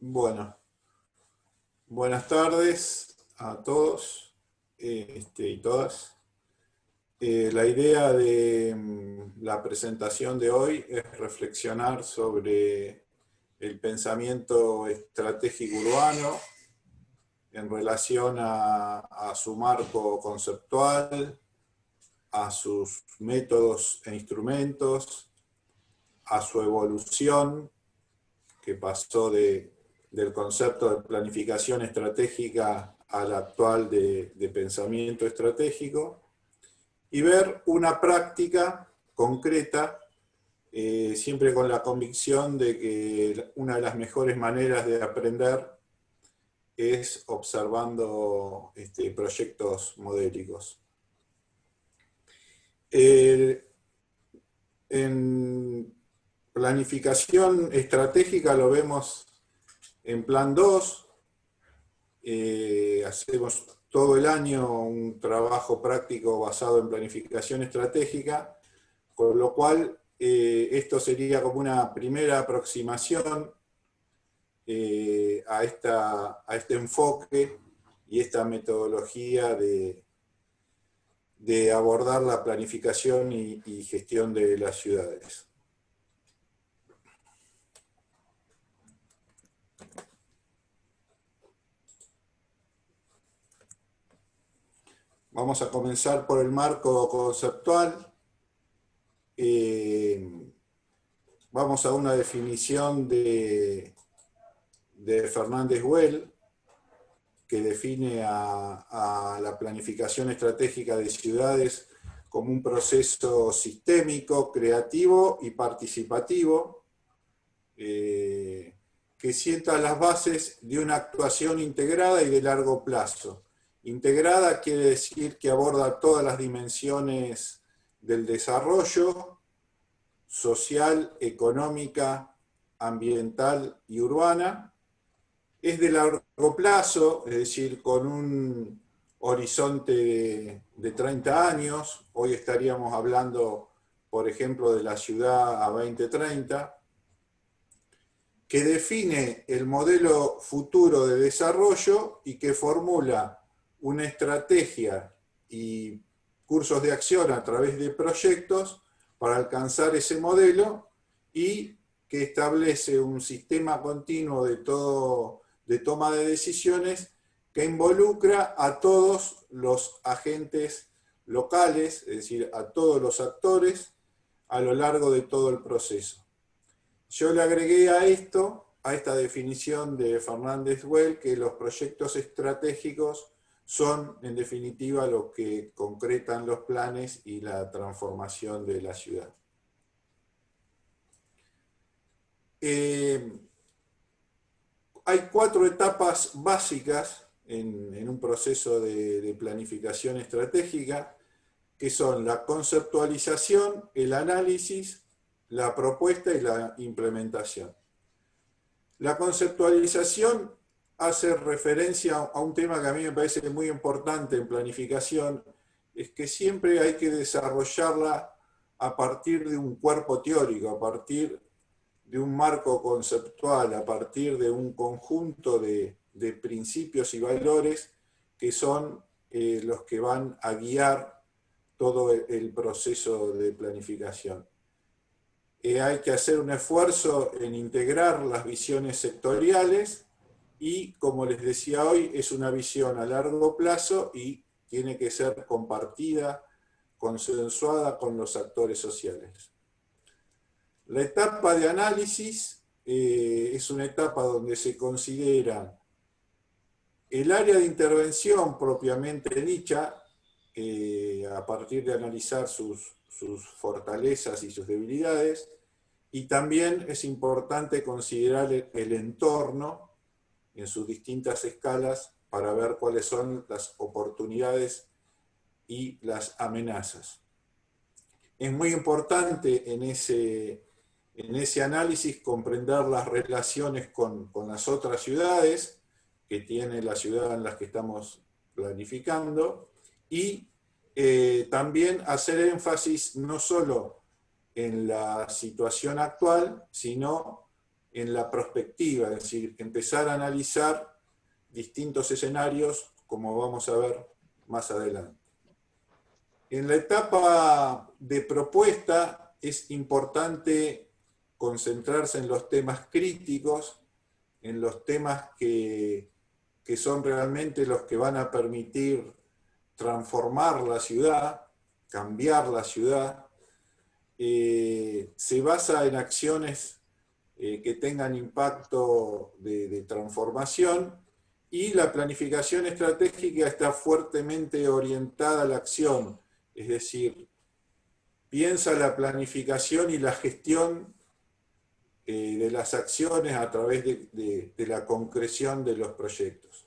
Bueno, buenas tardes a todos y todas. La idea de la presentación de hoy es reflexionar sobre el pensamiento estratégico urbano en relación a su marco conceptual, a sus métodos e instrumentos, a su evolución, que pasó del concepto de planificación estratégica al actual de pensamiento estratégico, y ver una práctica concreta, siempre con la convicción de que una de las mejores maneras de aprender es observando proyectos modélicos. En planificación estratégica lo vemos en plan 2, hacemos todo el año un trabajo práctico basado en planificación estratégica, con lo cual esto sería como una primera aproximación a este enfoque y esta metodología de abordar la planificación y gestión de las ciudades. Vamos a comenzar por el marco conceptual. Vamos a una definición de Fernández-Well, que define a la planificación estratégica de ciudades como un proceso sistémico, creativo y participativo, que sienta las bases de una actuación integrada y de largo plazo. Integrada quiere decir que aborda todas las dimensiones del desarrollo social, económica, ambiental y urbana. Es de largo plazo, es decir, con un horizonte de 30 años. Hoy estaríamos hablando, por ejemplo, de la ciudad a 2030, que define el modelo futuro de desarrollo y que formula una estrategia y cursos de acción a través de proyectos para alcanzar ese modelo, y que establece un sistema continuo de toma de decisiones que involucra a todos los agentes locales, es decir, a todos los actores a lo largo de todo el proceso. Yo le agregué a esta definición de Fernández-Well, que los proyectos estratégicos son, en definitiva, los que concretan los planes y la transformación de la ciudad. Hay 4 etapas básicas en un proceso de planificación estratégica, que son la conceptualización, el análisis, la propuesta y la implementación. La conceptualización hace referencia a un tema que a mí me parece muy importante en planificación, es que siempre hay que desarrollarla a partir de un cuerpo teórico, a partir de un marco conceptual, a partir de un conjunto de principios y valores que son los que van a guiar todo el proceso de planificación. Hay que hacer un esfuerzo en integrar las visiones sectoriales y, como les decía hoy, es una visión a largo plazo y tiene que ser compartida, consensuada con los actores sociales. La etapa de análisis es una etapa donde se considera el área de intervención propiamente dicha, a partir de analizar sus fortalezas y sus debilidades, y también es importante considerar el entorno en sus distintas escalas para ver cuáles son las oportunidades y las amenazas. Es muy importante en ese análisis comprender las relaciones con las otras ciudades que tiene la ciudad en las que estamos planificando, y también hacer énfasis no solo en la situación actual, sino en la prospectiva, es decir, empezar a analizar distintos escenarios, como vamos a ver más adelante. En la etapa de propuesta es importante concentrarse en los temas críticos, en los temas que son realmente los que van a permitir transformar la ciudad, cambiar la ciudad. Se basa en acciones que tengan impacto de transformación, y la planificación estratégica está fuertemente orientada a la acción, es decir, piensa la planificación y la gestión de las acciones a través de la concreción de los proyectos.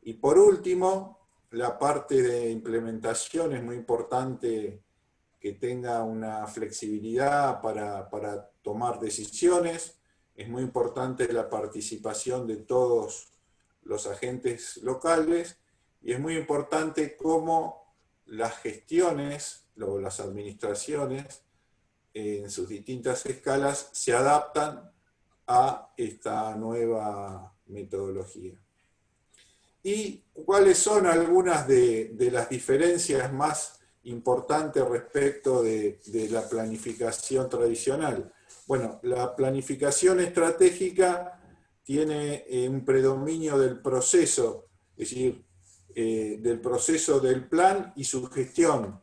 Y por último, la parte de implementación es muy importante que tenga una flexibilidad para tomar decisiones. Es muy importante la participación de todos los agentes locales, y es muy importante cómo las gestiones, o las administraciones, en sus distintas escalas, se adaptan a esta nueva metodología. ¿Y cuáles son algunas de las diferencias más importantes respecto de la planificación tradicional? Bueno, la planificación estratégica tiene un predominio del proceso, es decir, del proceso del plan y su gestión,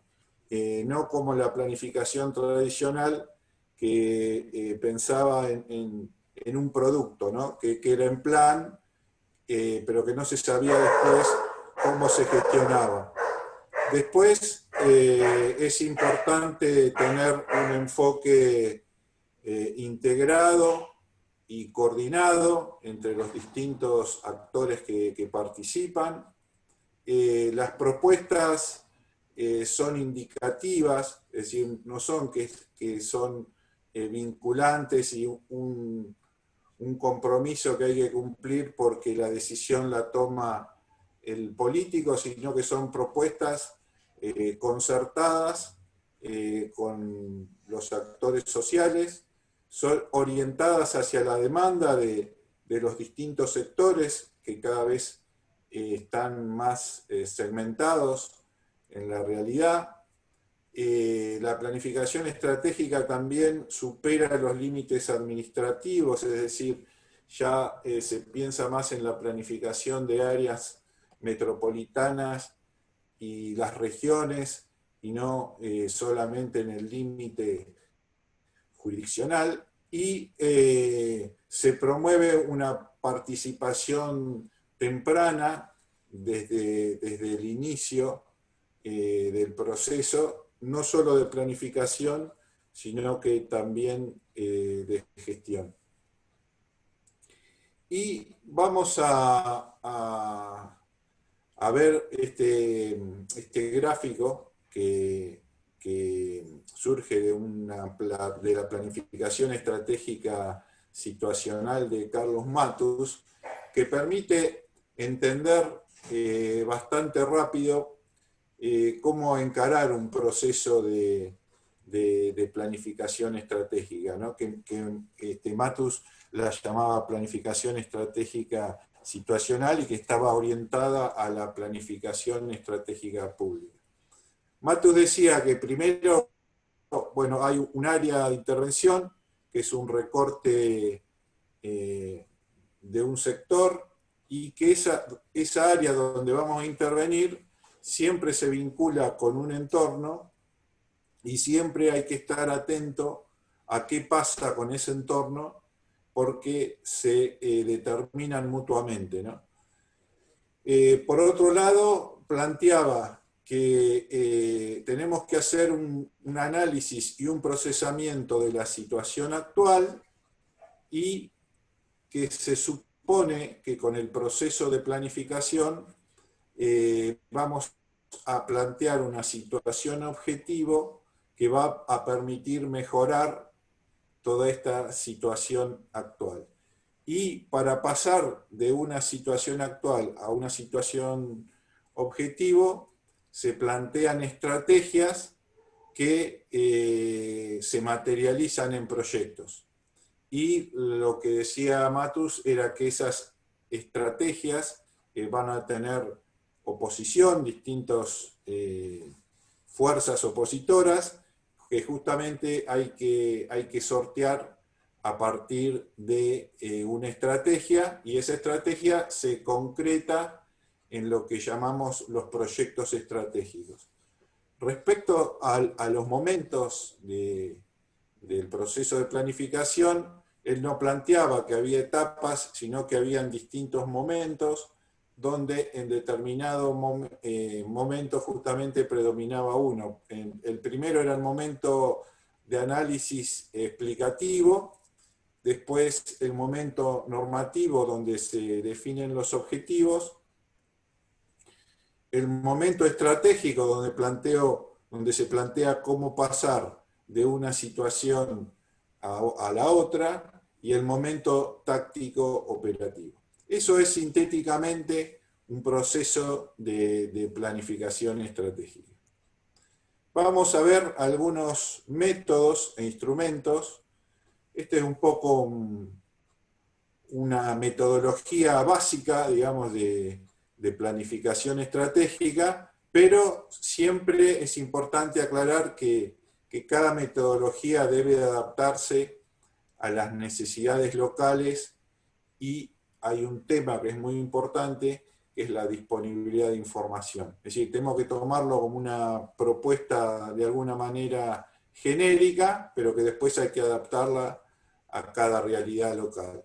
no como la planificación tradicional que pensaba en un producto, ¿no? que era en plan, pero que no se sabía después cómo se gestionaba. Después es importante tener un enfoque integrado y coordinado entre los distintos actores que participan. Las propuestas son indicativas, es decir, no son que son vinculantes y un compromiso que hay que cumplir porque la decisión la toma el político, sino que son propuestas concertadas con los actores sociales, son orientadas hacia la demanda de los distintos sectores que cada vez están más segmentados en la realidad. La planificación estratégica también supera los límites administrativos, es decir, ya se piensa más en la planificación de áreas metropolitanas y las regiones, y no solamente en el límite jurisdiccional, y se promueve una participación temprana desde el inicio del proceso, no solo de planificación, sino que también de gestión. Y vamos a ver este gráfico que surge de la planificación estratégica situacional de Carlos Matus, que permite entender bastante rápido cómo encarar un proceso de planificación estratégica, ¿no? que Matus la llamaba planificación estratégica situacional, y que estaba orientada a la planificación estratégica pública. Matus decía que primero, bueno, hay un área de intervención, que es un recorte de un sector, y que esa área donde vamos a intervenir siempre se vincula con un entorno, y siempre hay que estar atento a qué pasa con ese entorno, porque se determinan mutuamente, ¿no? Por otro lado, planteaba que tenemos que hacer un análisis y un procesamiento de la situación actual, y que se supone que con el proceso de planificación vamos a plantear una situación objetivo que va a permitir mejorar toda esta situación actual. Y para pasar de una situación actual a una situación objetivo, se plantean estrategias que se materializan en proyectos. y lo que decía Matus era que esas estrategias van a tener oposición, distintas fuerzas opositoras, que justamente hay que sortear a partir de una estrategia, y esa estrategia se concreta en lo que llamamos los proyectos estratégicos. Respecto a los momentos del proceso de planificación, él no planteaba que había etapas, sino que habían distintos momentos, donde en determinado momento justamente predominaba uno. El primero era el momento de análisis explicativo, después el momento normativo donde se definen los objetivos, el momento estratégico donde se plantea cómo pasar de una situación a la otra, y el momento táctico operativo. Eso es sintéticamente un proceso de planificación estratégica. Vamos a ver algunos métodos e instrumentos. Este es un poco una metodología básica, digamos, de planificación estratégica, pero siempre es importante aclarar que cada metodología debe adaptarse a las necesidades locales, y hay un tema que es muy importante, que es la disponibilidad de información. Es decir, tenemos que tomarlo como una propuesta de alguna manera genérica, pero que después hay que adaptarla a cada realidad local.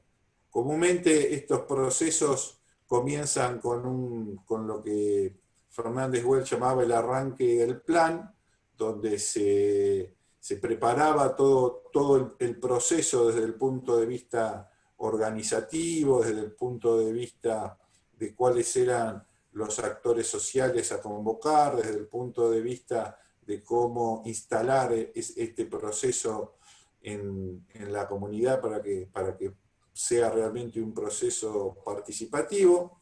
Comúnmente estos procesos comienzan con lo que Fernández Well llamaba el arranque del plan, donde se preparaba todo el proceso desde el punto de vista organizativo, desde el punto de vista de cuáles eran los actores sociales a convocar, desde el punto de vista de cómo instalar este proceso en la comunidad para que sea realmente un proceso participativo.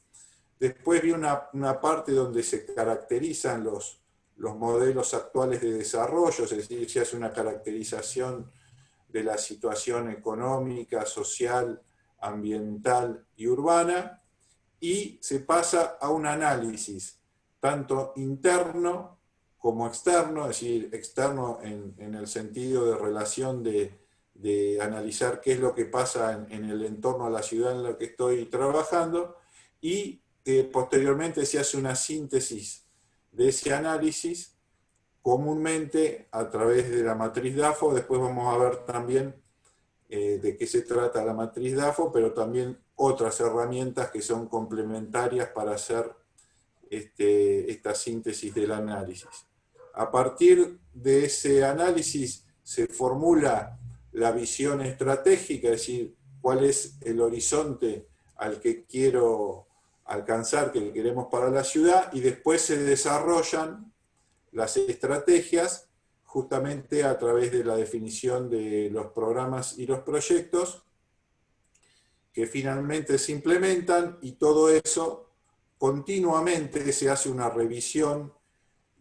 Después vi una parte donde se caracterizan los modelos actuales de desarrollo, es decir, se hace una caracterización de la situación económica, social, ambiental y urbana, y se pasa a un análisis tanto interno como externo, es decir, externo en el sentido de relación de analizar qué es lo que pasa en el entorno a la ciudad en la que estoy trabajando, y posteriormente se hace una síntesis de ese análisis, comúnmente a través de la matriz DAFO. Después vamos a ver también de qué se trata la matriz DAFO, pero también otras herramientas que son complementarias para hacer esta síntesis del análisis. A partir de ese análisis se formula la visión estratégica, es decir, cuál es el horizonte al que quiero alcanzar, que queremos para la ciudad, y después se desarrollan las estrategias justamente a través de la definición de los programas y los proyectos que finalmente se implementan, y todo eso continuamente se hace una revisión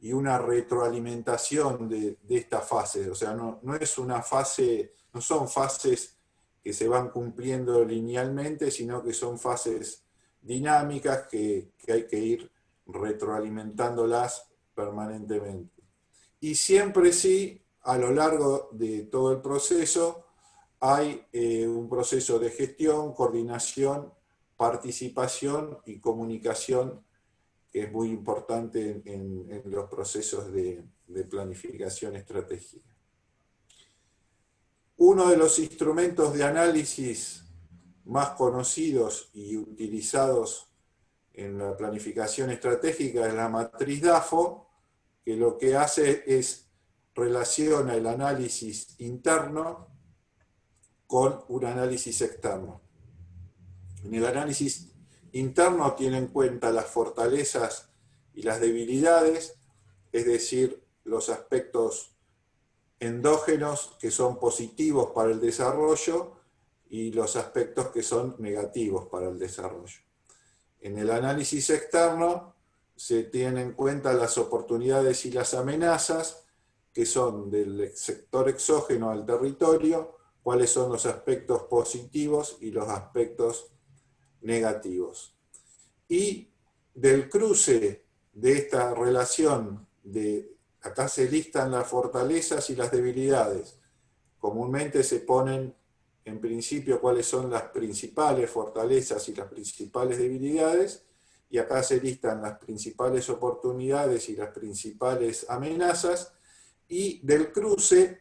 y una retroalimentación de esta fase. O sea, no es una fase, no son fases que se van cumpliendo linealmente, sino que son fases dinámicas que hay que ir retroalimentándolas permanentemente. Y siempre sí, a lo largo de todo el proceso, hay un proceso de gestión, coordinación, participación y comunicación, que es muy importante en los procesos de planificación estratégica. Uno de los instrumentos de análisis más conocidos y utilizados en la planificación estratégica es la matriz DAFO, que lo que hace es relaciona el análisis interno con un análisis externo. En el análisis interno tiene en cuenta las fortalezas y las debilidades, es decir, los aspectos endógenos que son positivos para el desarrollo y los aspectos que son negativos para el desarrollo. En el análisis externo se tienen en cuenta las oportunidades y las amenazas que son del sector exógeno al territorio, cuáles son los aspectos positivos y los aspectos negativos. Y del cruce de esta relación, acá se listan las fortalezas y las debilidades. Comúnmente se ponen en principio cuáles son las principales fortalezas y las principales debilidades, y acá se listan las principales oportunidades y las principales amenazas, y del cruce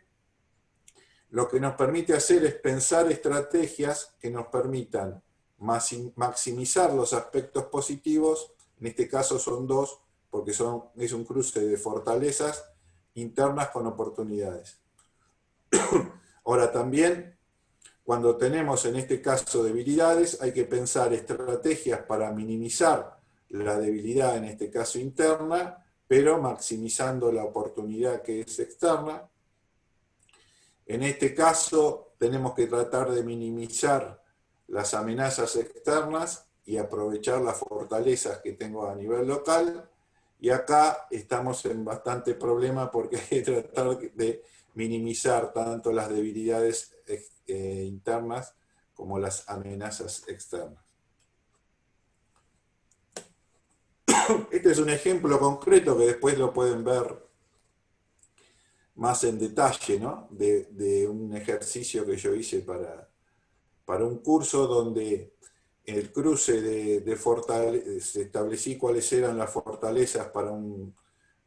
lo que nos permite hacer es pensar estrategias que nos permitan maximizar los aspectos positivos. En este caso son dos, porque es un cruce de fortalezas internas con oportunidades. Ahora también, cuando tenemos en este caso debilidades, hay que pensar estrategias para minimizar la debilidad, en este caso interna, pero maximizando la oportunidad que es externa. En este caso tenemos que tratar de minimizar las amenazas externas y aprovechar las fortalezas que tengo a nivel local. Y acá estamos en bastante problema porque hay que tratar de minimizar tanto las debilidades internas como las amenazas externas. Este es un ejemplo concreto que después lo pueden ver más en detalle, ¿no? de un ejercicio que yo hice para un curso donde el cruce de fortalezas, establecí cuáles eran las fortalezas para un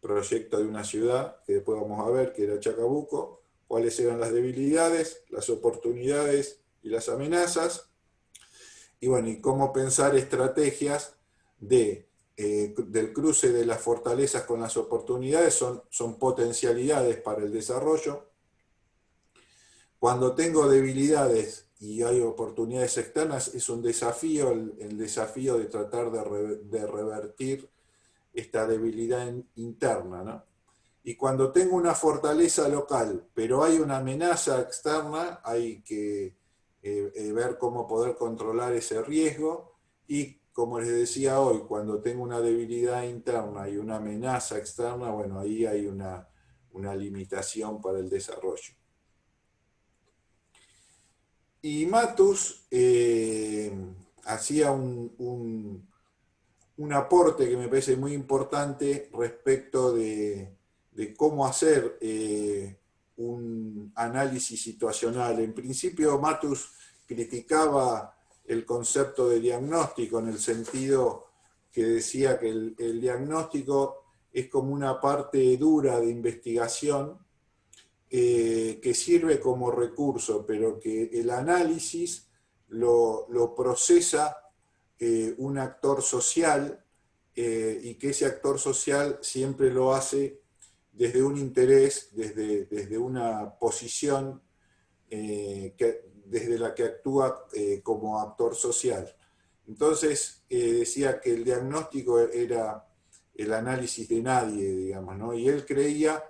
proyecto de una ciudad, que después vamos a ver, que era Chacabuco, cuáles eran las debilidades, las oportunidades y las amenazas, y bueno, y cómo pensar estrategias del cruce de las fortalezas con las oportunidades, son potencialidades para el desarrollo. Cuando tengo debilidades y hay oportunidades externas, es un desafío, el desafío de tratar de revertir esta debilidad interna, ¿no? Y cuando tengo una fortaleza local, pero hay una amenaza externa, hay que ver cómo poder controlar ese riesgo. Y como les decía hoy, cuando tengo una debilidad interna y una amenaza externa, bueno, ahí hay una limitación para el desarrollo. Y Matus hacía un aporte que me parece muy importante respecto de cómo hacer un análisis situacional. En principio, Matus criticaba el concepto de diagnóstico en el sentido que decía que el diagnóstico es como una parte dura de investigación que sirve como recurso, pero que el análisis lo procesa un actor social, y que ese actor social siempre lo hace desde un interés, desde una posición desde la que actúa como actor social. Entonces decía que el diagnóstico era el análisis de nadie, digamos, ¿no? Y él creía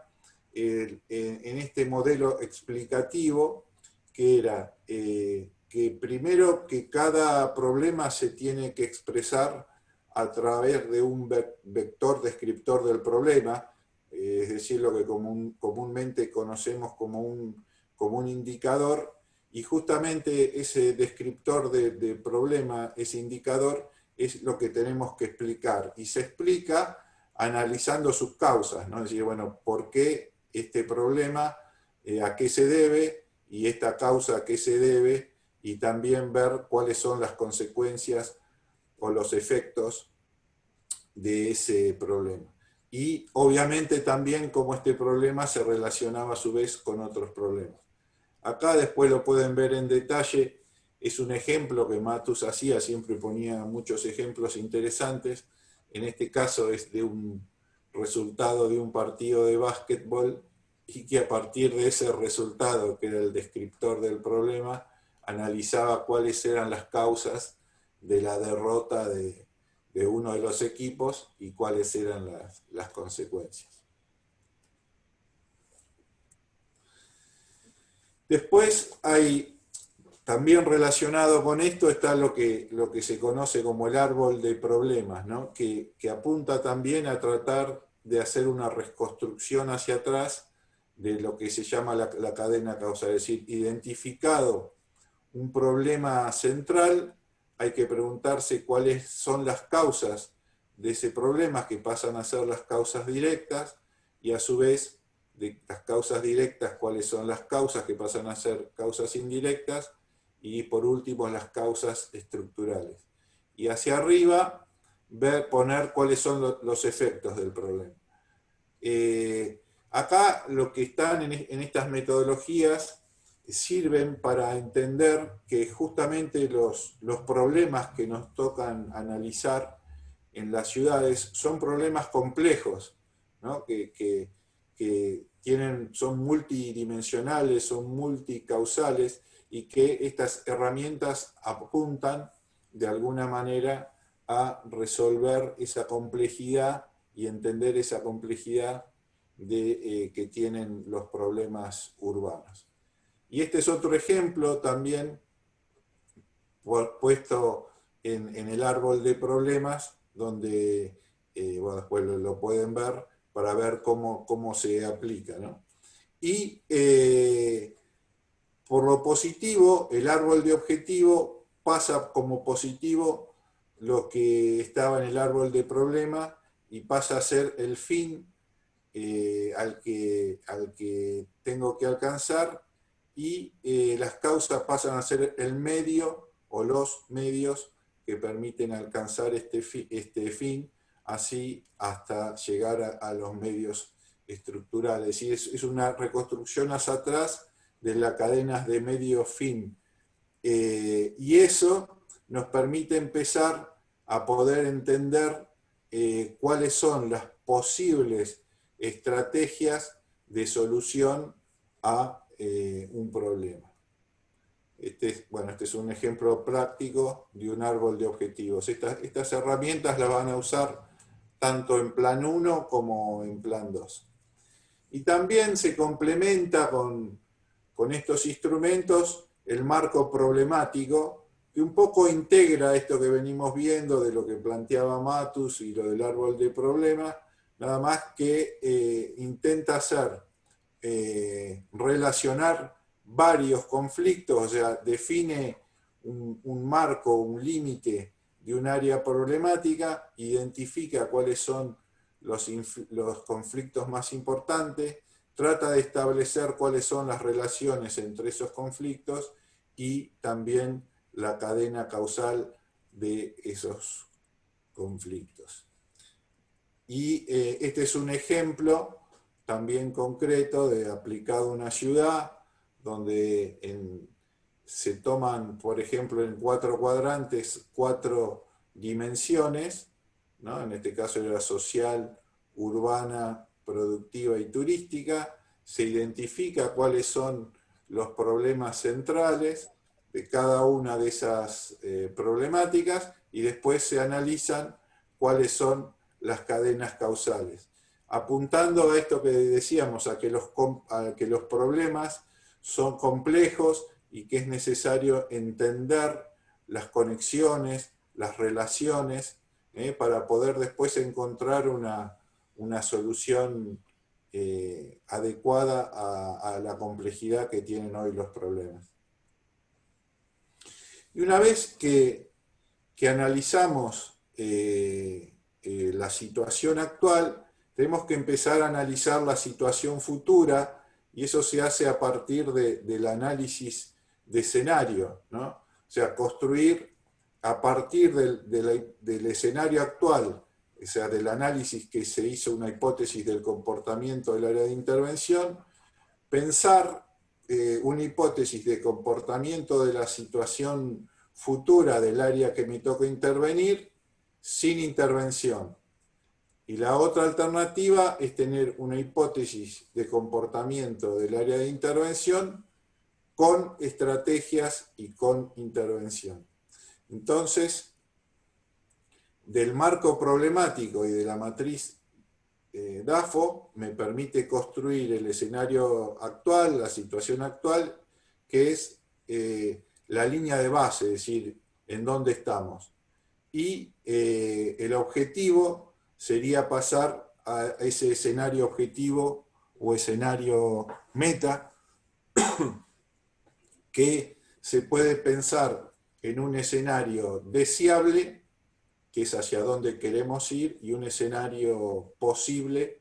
en este modelo explicativo que era que primero que cada problema se tiene que expresar a través de un vector descriptor del problema, es decir, lo que comúnmente conocemos como un indicador, y justamente ese descriptor de problema, ese indicador, es lo que tenemos que explicar, y se explica analizando sus causas, ¿no? Es decir, bueno, ¿por qué este problema, a qué se debe, y esta causa a qué se debe, y también ver cuáles son las consecuencias o los efectos de ese problema. Y obviamente también cómo este problema se relacionaba a su vez con otros problemas. Acá después lo pueden ver en detalle, es un ejemplo que Matus hacía, siempre ponía muchos ejemplos interesantes. En este caso es de un resultado de un partido de básquetbol, y que a partir de ese resultado, que era el descriptor del problema, analizaba cuáles eran las causas de la derrota de uno de los equipos y cuáles eran las consecuencias. Después hay, también relacionado con esto, está lo que se conoce como el árbol de problemas, ¿no? que apunta también a tratar de hacer una reconstrucción hacia atrás de lo que se llama la cadena causal, es decir, identificado un problema central, hay que preguntarse cuáles son las causas de ese problema, que pasan a ser las causas directas, y a su vez, de las causas directas, cuáles son las causas que pasan a ser causas indirectas, y por último las causas estructurales. Y hacia arriba, poner cuáles son los efectos del problema. Acá lo que están en estas metodologías sirven para entender que justamente los problemas que nos tocan analizar en las ciudades son problemas complejos, ¿no? que son multidimensionales, son multicausales, y que estas herramientas apuntan de alguna manera a resolver esa complejidad y entender esa complejidad que tienen los problemas urbanos. Y este es otro ejemplo también puesto en el árbol de problemas, donde bueno, después lo pueden ver para ver cómo se aplica, ¿no? Y por lo positivo, el árbol de objetivo pasa como positivo lo que estaba en el árbol de problema y pasa a ser el fin al que tengo que alcanzar, y las causas pasan a ser el medio o los medios que permiten alcanzar este fin, así hasta llegar a los medios estructurales. Y es una reconstrucción hacia atrás de las cadenas de medio-fin. Y eso nos permite empezar a poder entender cuáles son las posibles estrategias de solución a un problema. Este es un ejemplo práctico de un árbol de objetivos. Estas herramientas las van a usar tanto en plan 1 como en plan 2. Y también se complementa con estos instrumentos el marco problemático, que un poco integra esto que venimos viendo de lo que planteaba Matus y lo del árbol de problemas, nada más que intenta relacionar varios conflictos, o sea, define un marco, un límite de un área problemática, identifica cuáles son los conflictos más importantes, trata de establecer cuáles son las relaciones entre esos conflictos y también la cadena causal de esos conflictos. Y este es un ejemplo también concreto de aplicado a una ciudad, donde se toman, por ejemplo, en 4 cuadrantes, 4 dimensiones, ¿no? En este caso era social, urbana, productiva y turística. Se identifica cuáles son los problemas centrales de cada una de esas problemáticas, y después se analizan cuáles son las cadenas causales, apuntando a esto que decíamos, a que los problemas son complejos y que es necesario entender las conexiones, las relaciones, para poder después encontrar una solución adecuada a la complejidad que tienen hoy los problemas. Y una vez que analizamos la situación actual, tenemos que empezar a analizar la situación futura, y eso se hace a partir del análisis de escenario, ¿no? O sea, construir a partir del escenario actual, o sea, del análisis que se hizo, una hipótesis del comportamiento del área de intervención, pensar una hipótesis de comportamiento de la situación futura del área que me toca intervenir sin intervención. Y la otra alternativa es tener una hipótesis de comportamiento del área de intervención con estrategias y con intervención. Entonces, del marco problemático y de la matriz DAFO me permite construir el escenario actual, la situación actual, que es la línea de base, es decir, en dónde estamos. Y el objetivo sería pasar a ese escenario objetivo o escenario meta, que se puede pensar en un escenario deseable, que es hacia donde queremos ir, y un escenario posible,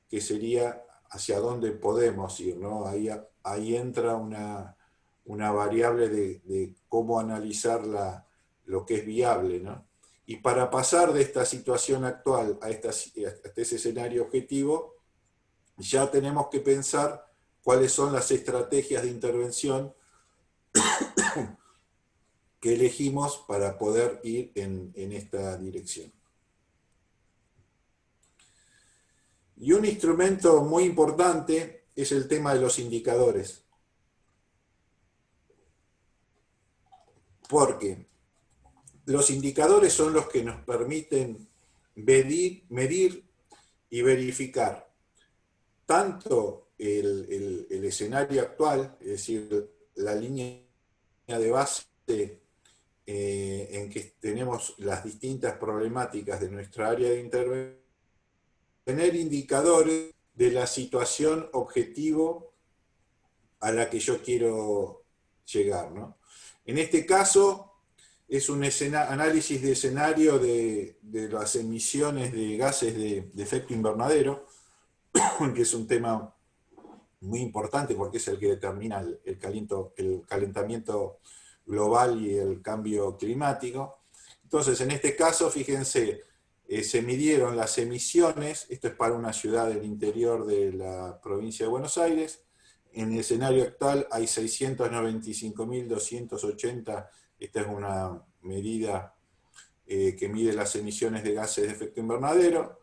que sería hacia dónde podemos ir, ¿no? Ahí entra una variable de cómo analizar lo que es viable, ¿no? Y para pasar de esta situación actual a ese escenario objetivo, ya tenemos que pensar cuáles son las estrategias de intervención que elegimos para poder ir en esta dirección. Y un instrumento muy importante es el tema de los indicadores. Porque los indicadores son los que nos permiten medir y verificar tanto el escenario actual, es decir, la línea de base en que tenemos las distintas problemáticas de nuestra área de intervención, tener indicadores de la situación objetivo a la que yo quiero llegar, ¿no? En este caso, es un análisis de escenario de las emisiones de gases de efecto invernadero, que es un tema muy importante porque es el que determina el calentamiento global y el cambio climático. Entonces, en este caso, fíjense, se midieron las emisiones, esto es para una ciudad del interior de la provincia de Buenos Aires. En el escenario actual hay 695.280, esta es una medida que mide las emisiones de gases de efecto invernadero.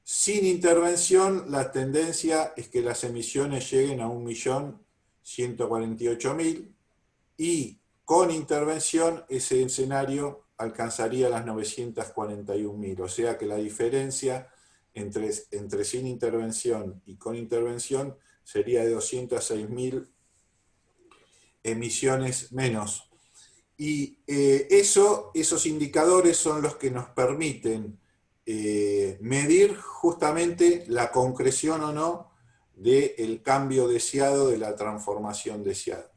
Sin intervención, la tendencia es que las emisiones lleguen a 1.148.000, y con intervención ese escenario alcanzaría las 941.000, o sea que la diferencia entre sin intervención y con intervención sería de 206.000 emisiones menos. Y esos indicadores son los que nos permiten medir justamente la concreción o no del cambio deseado, de la transformación deseada.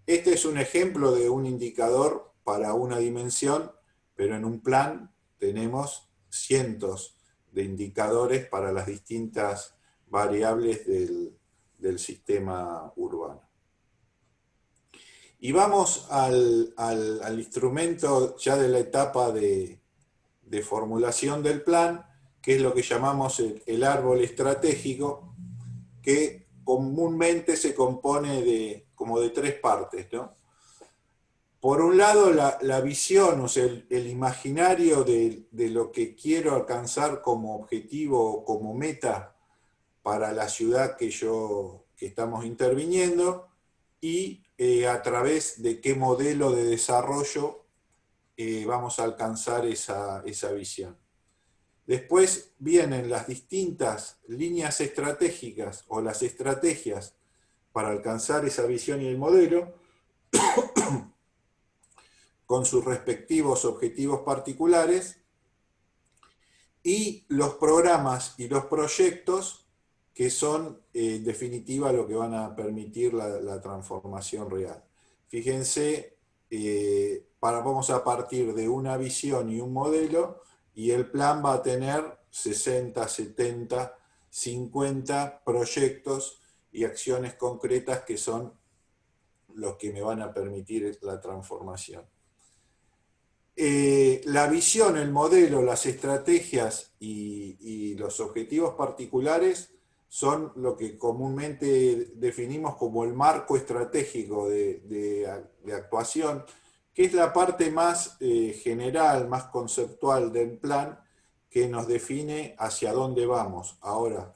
Este es un ejemplo de un indicador para una dimensión, pero en un plan tenemos cientos de indicadores para las distintas variables del sistema urbano. Y vamos al instrumento ya de la etapa de formulación del plan, que es lo que llamamos el árbol estratégico, que comúnmente se compone como de tres partes, ¿no? Por un lado, la visión, o sea, el imaginario de lo que quiero alcanzar como objetivo o como meta para la ciudad que estamos interviniendo, y a través de qué modelo de desarrollo vamos a alcanzar esa visión. Después vienen las distintas líneas estratégicas o las estrategias para alcanzar esa visión y el modelo, con sus respectivos objetivos particulares, y los programas y los proyectos que son en definitiva lo que van a permitir la transformación real. Fíjense, vamos a partir de una visión y un modelo, y el plan va a tener 60, 70, 50 proyectos y acciones concretas que son los que me van a permitir la transformación. La visión, el modelo, las estrategias y los objetivos particulares son lo que comúnmente definimos como el marco estratégico de actuación, que es la parte más general, más conceptual del plan, que nos define hacia dónde vamos. Ahora,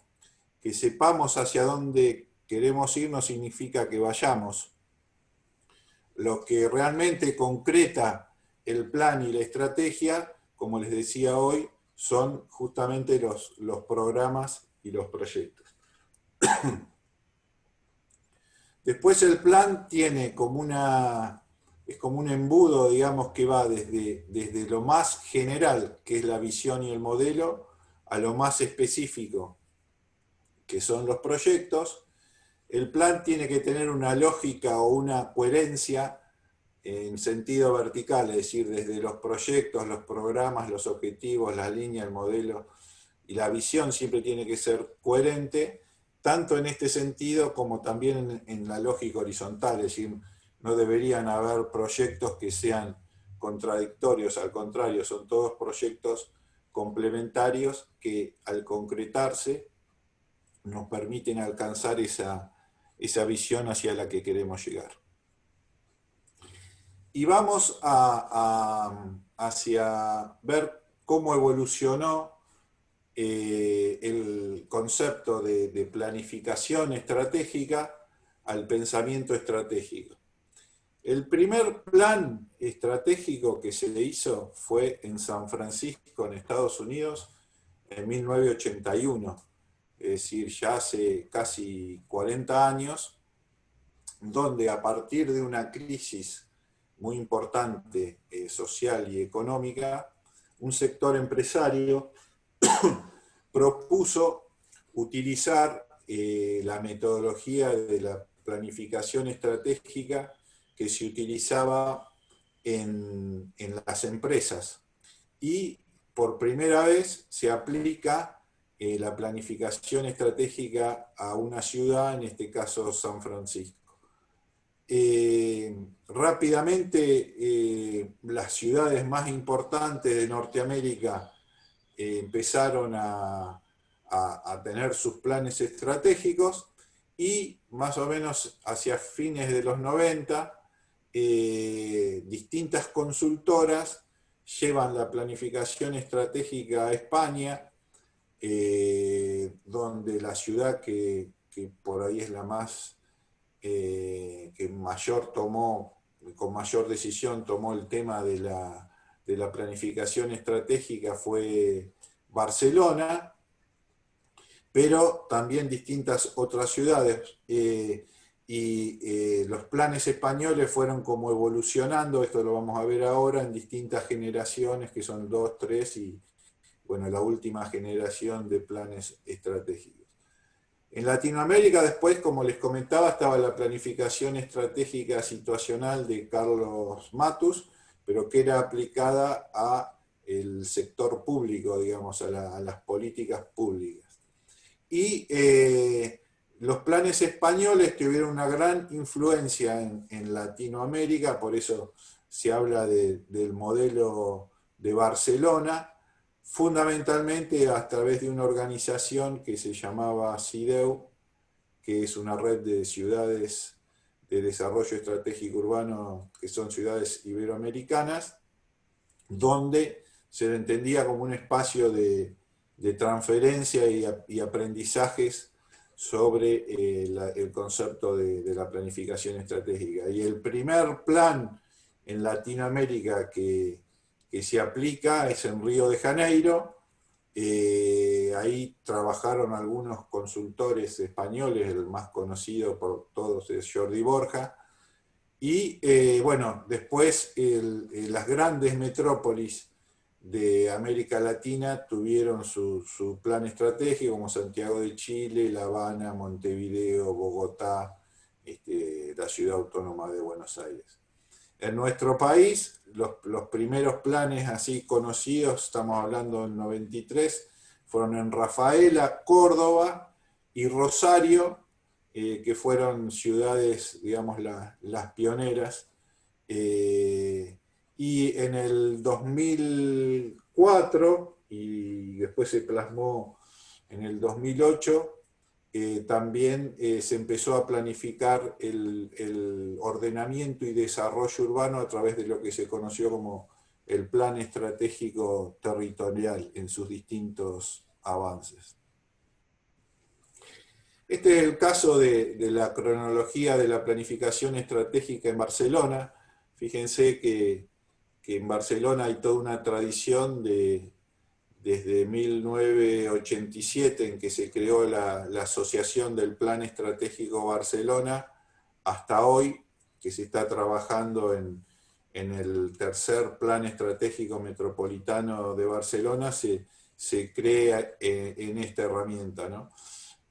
que sepamos hacia dónde queremos ir no significa que vayamos. Lo que realmente concreta el plan y la estrategia, como les decía hoy, son justamente los programas y los proyectos. Después el plan tiene es como un embudo, digamos, que va desde lo más general, que es la visión y el modelo, a lo más específico, que son los proyectos. El plan tiene que tener una lógica o una coherencia en sentido vertical, es decir, desde los proyectos, los programas, los objetivos, la línea, el modelo y la visión siempre tiene que ser coherente, tanto en este sentido como también en la lógica horizontal, es decir, no deberían haber proyectos que sean contradictorios, al contrario, son todos proyectos complementarios que al concretarse nos permiten alcanzar esa visión hacia la que queremos llegar. Y vamos hacia ver cómo evolucionó el concepto de planificación estratégica al pensamiento estratégico. El primer plan estratégico que se le hizo fue en San Francisco, en Estados Unidos, en 1981, es decir, ya hace casi 40 años, donde a partir de una crisis muy importante social y económica, un sector empresario propuso utilizar la metodología de la planificación estratégica que se utilizaba en las empresas. Y por primera vez se aplica la planificación estratégica a una ciudad, en este caso San Francisco. Rápidamente las ciudades más importantes de Norteamérica empezaron a tener sus planes estratégicos y más o menos hacia fines de los 90 distintas consultoras llevan la planificación estratégica a España, donde la ciudad que por ahí es la más que mayor tomó, con mayor decisión tomó el tema de la planificación estratégica fue Barcelona, pero también distintas otras ciudades. Los planes españoles fueron como evolucionando, esto lo vamos a ver ahora, en distintas generaciones, que son 2, 3 y bueno, la última generación de planes estratégicos. En Latinoamérica después, como les comentaba, estaba la planificación estratégica situacional de Carlos Matus, pero que era aplicada al sector público, digamos, a las políticas públicas. Y los planes españoles tuvieron una gran influencia en Latinoamérica, por eso se habla del modelo de Barcelona, fundamentalmente a través de una organización que se llamaba CIDEU, que es una red de ciudades de desarrollo estratégico urbano, que son ciudades iberoamericanas, donde se le entendía como un espacio de transferencia y aprendizajes sobre el concepto de la planificación estratégica. Y el primer plan en Latinoamérica que se aplica es en Río de Janeiro. Ahí trabajaron algunos consultores españoles, el más conocido por todos es Jordi Borja, y bueno, después las grandes metrópolis de América Latina tuvieron su plan estratégico, como Santiago de Chile, La Habana, Montevideo, Bogotá, la ciudad autónoma de Buenos Aires. En nuestro país, los primeros planes así conocidos, estamos hablando del 93, fueron en Rafaela, Córdoba y Rosario, que fueron ciudades, digamos, las pioneras. Y en el 2004, y después se plasmó en el 2008, también se empezó a planificar el ordenamiento y desarrollo urbano a través de lo que se conoció como el Plan Estratégico Territorial en sus distintos avances. Este es el caso de la cronología de la planificación estratégica en Barcelona. Fíjense que en Barcelona hay toda una tradición desde 1987, en que se creó la Asociación del Plan Estratégico Barcelona, hasta hoy, que se está trabajando en el tercer Plan Estratégico Metropolitano de Barcelona, se crea en esta herramienta, ¿no?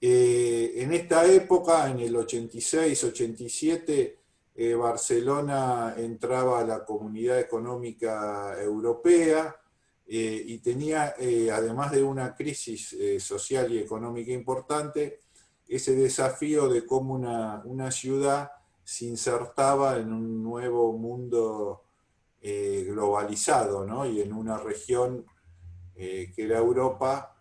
En esta época, en el 86-87, Barcelona entraba a la Comunidad Económica Europea y tenía, además de una crisis social y económica importante, ese desafío de cómo una ciudad se insertaba en un nuevo mundo globalizado, ¿no? Y en una región que era Europa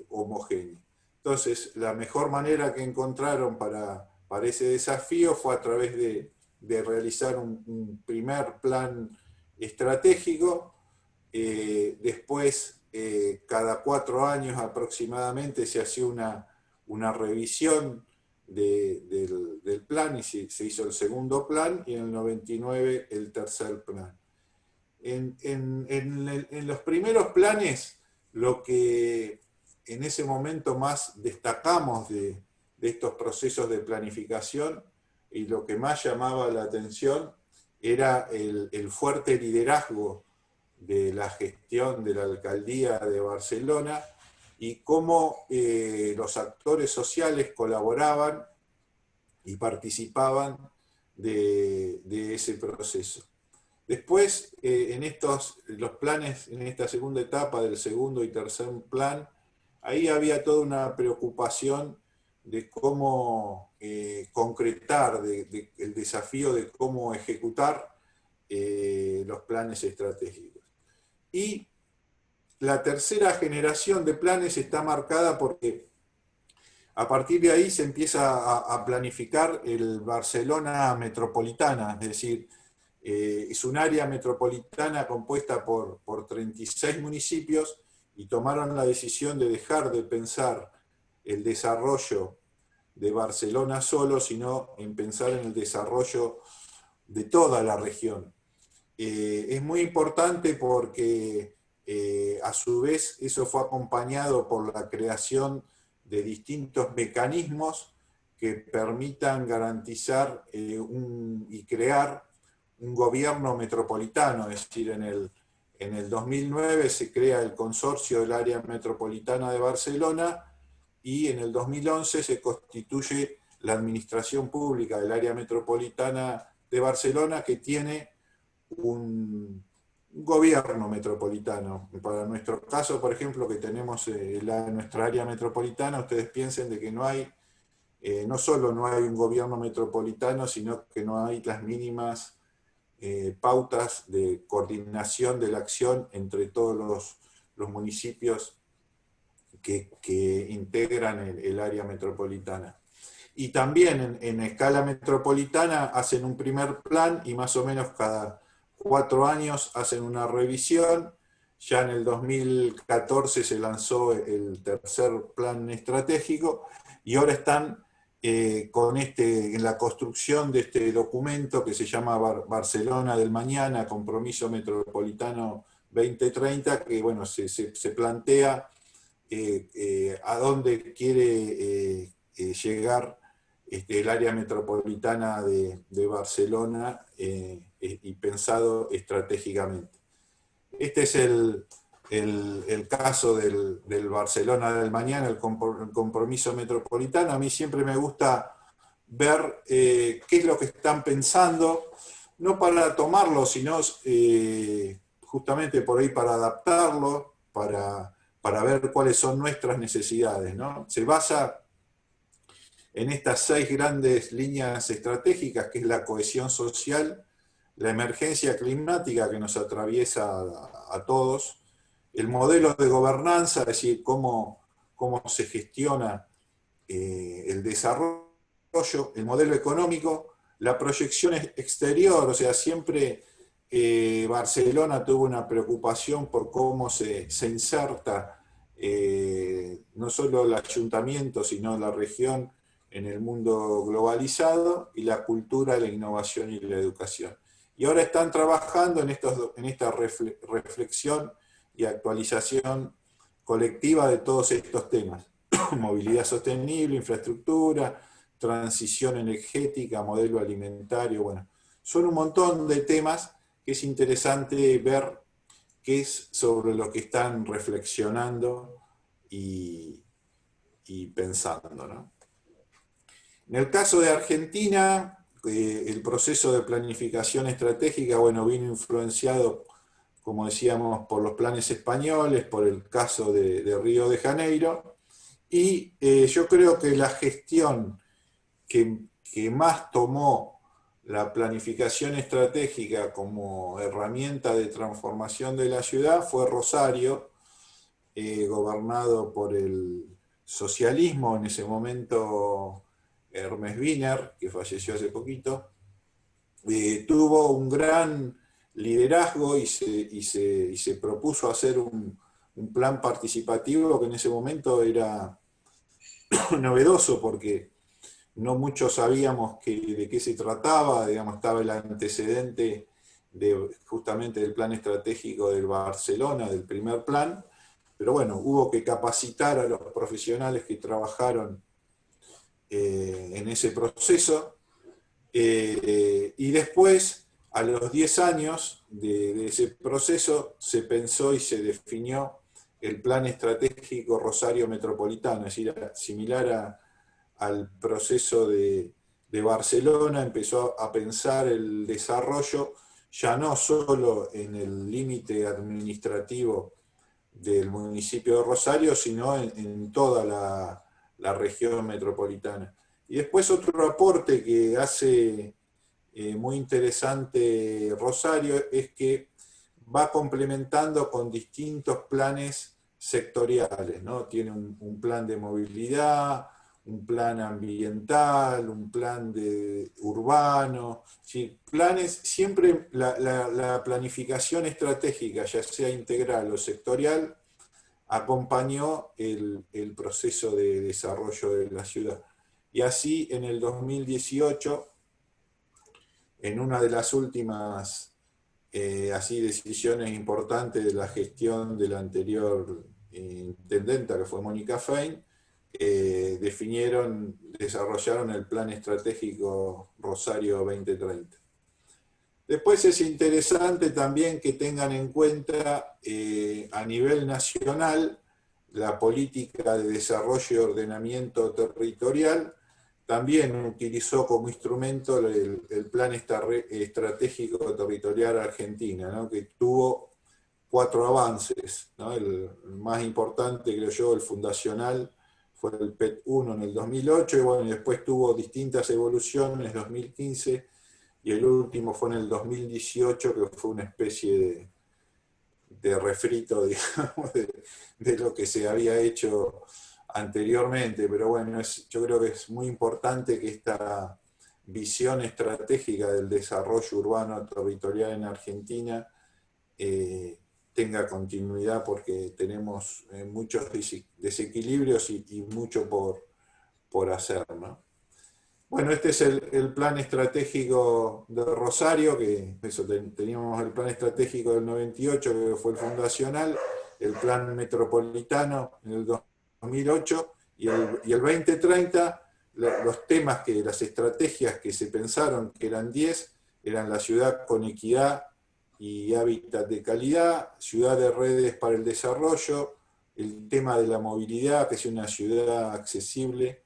homogénea. Entonces, la mejor manera que encontraron para ese desafío fue a través de realizar un primer plan estratégico. Después, cada 4 años aproximadamente, se hacía una revisión del plan y se hizo el segundo plan, y en el 99 el tercer plan. En los primeros planes, lo que en ese momento más destacamos de estos procesos de planificación y lo que más llamaba la atención era el fuerte liderazgo de la gestión de la alcaldía de Barcelona y cómo los actores sociales colaboraban y participaban de ese proceso. Después, los planes, en esta segunda etapa del segundo y tercer plan, ahí había toda una preocupación de cómo concretar, el desafío de cómo ejecutar los planes estratégicos. Y la tercera generación de planes está marcada porque a partir de ahí se empieza a planificar el Barcelona metropolitana, es decir, es un área metropolitana compuesta por 36 municipios y tomaron la decisión de dejar de pensar el desarrollo de Barcelona solo, sino en pensar en el desarrollo de toda la región. Es muy importante porque a su vez eso fue acompañado por la creación de distintos mecanismos que permitan garantizar y crear un gobierno metropolitano, es decir, en el 2009 se crea el consorcio del área metropolitana de Barcelona y en el 2011 se constituye la administración pública del área metropolitana de Barcelona, que tiene un gobierno metropolitano. Para nuestro caso, por ejemplo, que tenemos nuestra área metropolitana, ustedes piensen de que no solo no hay un gobierno metropolitano, sino que no hay las mínimas pautas de coordinación de la acción entre todos los municipios que integran el área metropolitana. Y también en escala metropolitana hacen un primer plan y más o menos cada 4 años hacen una revisión. Ya en el 2014 se lanzó el tercer plan estratégico y ahora están en la construcción de este documento que se llama Barcelona del Mañana, Compromiso Metropolitano 2030, que bueno, se plantea a dónde quiere llegar el área metropolitana de Barcelona y pensado estratégicamente. Este es el caso del Barcelona del Mañana, el compromiso metropolitano. A mí siempre me gusta ver qué es lo que están pensando, no para tomarlo, sino justamente por ahí para adaptarlo, para ver cuáles son nuestras necesidades, ¿no? Se basa en estas 6 grandes líneas estratégicas, que es la cohesión social, la emergencia climática que nos atraviesa a todos, el modelo de gobernanza, es decir, cómo se gestiona el desarrollo, el modelo económico, la proyección exterior, o sea, siempre Barcelona tuvo una preocupación por cómo se inserta no solo el ayuntamiento, sino la región en el mundo globalizado, y la cultura, la innovación y la educación. Y ahora están trabajando en esta reflexión y actualización colectiva de todos estos temas. Movilidad sostenible, infraestructura, transición energética, modelo alimentario, bueno, son un montón de temas que es interesante ver qué es sobre lo que están reflexionando y y pensando, ¿no? En el caso de Argentina, el proceso de planificación estratégica, bueno, vino influenciado, como decíamos, por los planes españoles, por el caso de Río de Janeiro, y yo creo que la gestión que más tomó la planificación estratégica como herramienta de transformación de la ciudad fue Rosario, gobernado por el socialismo, en ese momento Hermes Wiener, que falleció hace poquito, tuvo un gran liderazgo y se propuso hacer un plan participativo que en ese momento era novedoso porque no muchos sabíamos de qué se trataba, digamos, estaba el antecedente justamente del plan estratégico del Barcelona, del primer plan, pero bueno, hubo que capacitar a los profesionales que trabajaron en ese proceso, y después, a los 10 años de ese proceso, se pensó y se definió el plan estratégico Rosario Metropolitano, es decir, similar al proceso de Barcelona, empezó a pensar el desarrollo ya no solo en el límite administrativo del municipio de Rosario, sino en toda la región metropolitana. Y después otro aporte que hace muy interesante Rosario es que va complementando con distintos planes sectoriales, ¿no? Tiene un plan de movilidad, un plan ambiental, un plan urbano, ¿sí? Planes, siempre la planificación estratégica, ya sea integral o sectorial, acompañó el proceso de desarrollo de la ciudad. Y así en el 2018, en una de las últimas así decisiones importantes de la gestión de la anterior intendenta, que fue Mónica Fein, desarrollaron el plan estratégico Rosario 2030. Después es interesante también que tengan en cuenta a nivel nacional la política de desarrollo y ordenamiento territorial. También utilizó como instrumento el Plan Estratégico Territorial Argentina, ¿no? Que tuvo 4 avances, ¿no? El más importante, creo yo, el fundacional, fue el PET 1 en el 2008, y bueno, y después tuvo distintas evoluciones en el 2015, y el último fue en el 2018, que fue una especie de refrito, digamos, de lo que se había hecho anteriormente. Pero bueno, yo creo que es muy importante que esta visión estratégica del desarrollo urbano territorial en Argentina tenga continuidad, porque tenemos muchos desequilibrios y mucho por hacer, ¿no? Bueno, este es el plan estratégico de Rosario, que eso, teníamos el plan estratégico del 98, que fue el fundacional, el plan metropolitano en el 2008, y el 2030, los temas, las estrategias que se pensaron, que eran 10, eran la ciudad con equidad y hábitat de calidad, ciudad de redes para el desarrollo, el tema de la movilidad, que sea una ciudad accesible,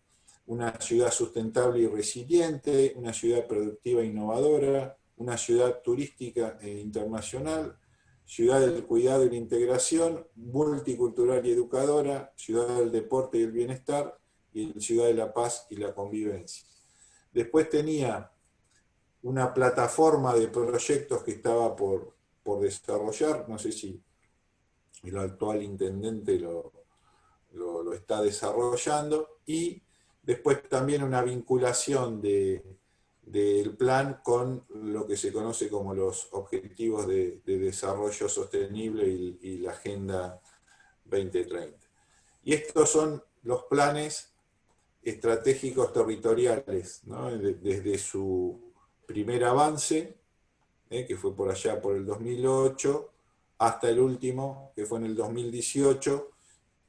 una ciudad sustentable y resiliente, una ciudad productiva e innovadora, una ciudad turística e internacional, ciudad del cuidado y la integración, multicultural y educadora, ciudad del deporte y el bienestar, y ciudad de la paz y la convivencia. Después tenía una plataforma de proyectos que estaba por desarrollar, no sé si el actual intendente lo está desarrollando, y después también una vinculación del plan con lo que se conoce como los Objetivos de Desarrollo Sostenible y la Agenda 2030. Y estos son los planes estratégicos territoriales, ¿no? Desde su primer avance, que fue por allá por el 2008, hasta el último, que fue en el 2018,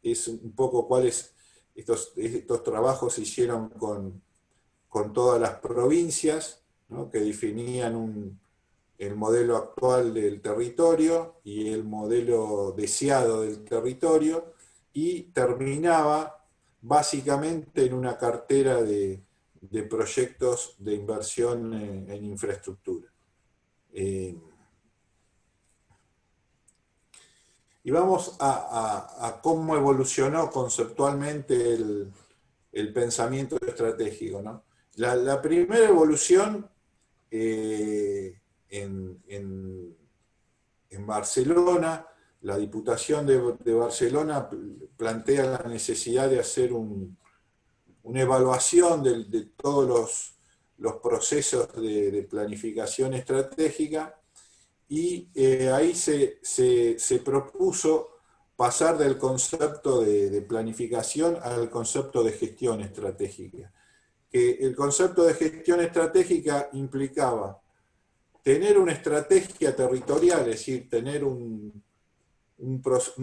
es un poco cuáles estos trabajos se hicieron con todas las provincias, ¿no? Que definían el modelo actual del territorio y el modelo deseado del territorio, y terminaba básicamente en una cartera de proyectos de inversión en infraestructura. Y vamos a cómo evolucionó conceptualmente el pensamiento estratégico, ¿no? La primera evolución en Barcelona, la Diputación de Barcelona plantea la necesidad de hacer una evaluación de todos los procesos de planificación estratégica, y ahí se propuso pasar del concepto de planificación al concepto de gestión estratégica. Que el concepto de gestión estratégica implicaba tener una estrategia territorial, es decir, tener un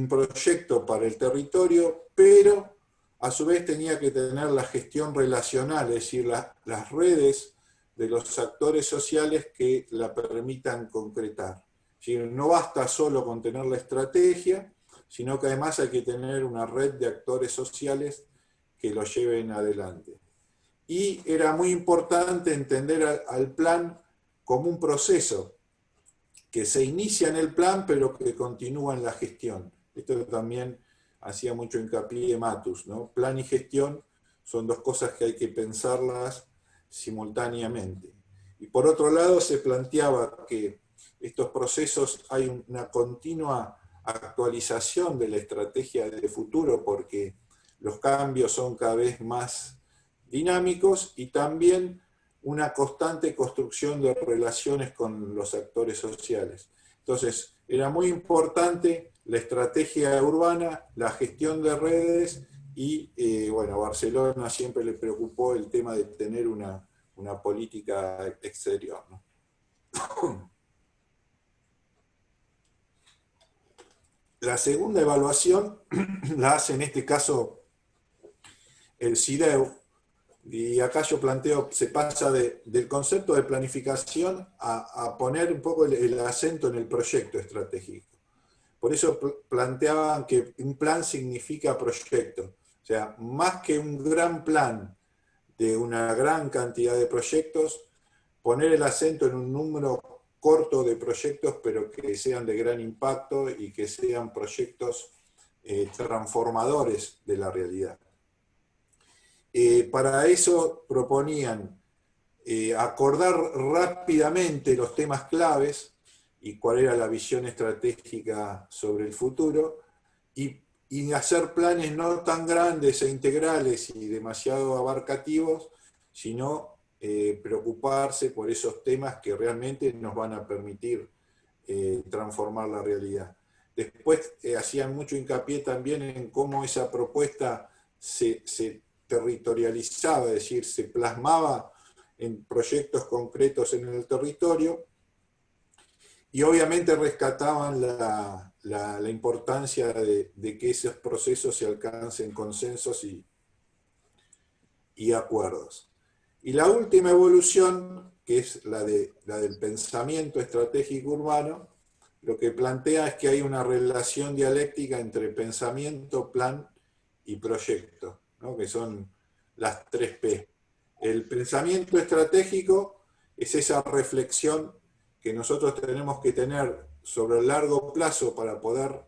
proyecto para el territorio, pero a su vez tenía que tener la gestión relacional, es decir, las redes de los actores sociales que la permitan concretar. Es decir, no basta solo con tener la estrategia, sino que además hay que tener una red de actores sociales que lo lleven adelante. Y era muy importante entender al plan como un proceso que se inicia en el plan, pero que continúa en la gestión. Esto también hacía mucho hincapié Matus, ¿no? Plan y gestión son dos cosas que hay que pensarlas simultáneamente. Y por otro lado se planteaba que estos procesos hay una continua actualización de la estrategia de futuro, porque los cambios son cada vez más dinámicos, y también una constante construcción de relaciones con los actores sociales. Entonces, era muy importante la estrategia urbana, la gestión de redes, y bueno, a Barcelona siempre le preocupó el tema de tener una política exterior, ¿no? La segunda evaluación la hace en este caso el CIDEU, y acá yo planteo, se pasa del concepto de planificación a poner un poco el acento en el proyecto estratégico. Por eso planteaban que un plan significa proyecto. O sea, más que un gran plan de una gran cantidad de proyectos, poner el acento en un número corto de proyectos, pero que sean de gran impacto y que sean proyectos transformadores de la realidad. Para eso proponían acordar rápidamente los temas claves y cuál era la visión estratégica sobre el futuro, y hacer planes no tan grandes e integrales y demasiado abarcativos, sino preocuparse por esos temas que realmente nos van a permitir transformar la realidad. Después hacían mucho hincapié también en cómo esa propuesta se territorializaba, es decir, se plasmaba en proyectos concretos en el territorio, y obviamente rescataban la importancia de que esos procesos se alcancen consensos y acuerdos. Y la última evolución, que es la del pensamiento estratégico urbano, lo que plantea es que hay una relación dialéctica entre pensamiento, plan y proyecto, ¿no? Que son las 3P. El pensamiento estratégico es esa reflexión que nosotros tenemos que tener sobre el largo plazo para poder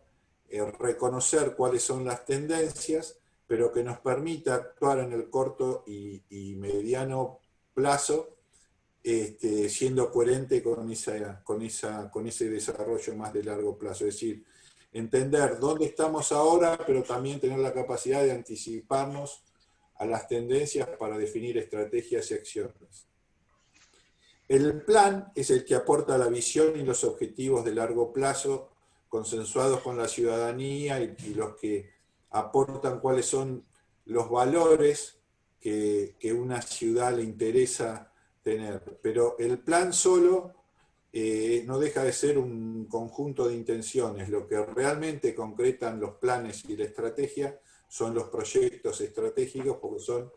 reconocer cuáles son las tendencias, pero que nos permita actuar en el corto y mediano plazo, siendo coherente con ese desarrollo más de largo plazo. Es decir, entender dónde estamos ahora, pero también tener la capacidad de anticiparnos a las tendencias para definir estrategias y acciones. El plan es el que aporta la visión y los objetivos de largo plazo consensuados con la ciudadanía, y los que aportan cuáles son los valores que una ciudad le interesa tener. Pero el plan solo no deja de ser un conjunto de intenciones. Lo que realmente concretan los planes y la estrategia son los proyectos estratégicos, porque son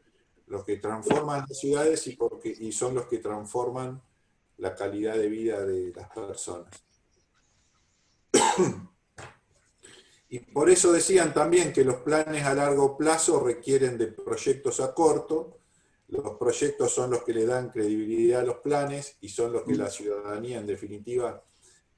los que transforman las ciudades y son los que transforman la calidad de vida de las personas. Y por eso decían también que los planes a largo plazo requieren de proyectos a corto. Los proyectos son los que le dan credibilidad a los planes y son los que la ciudadanía, en definitiva,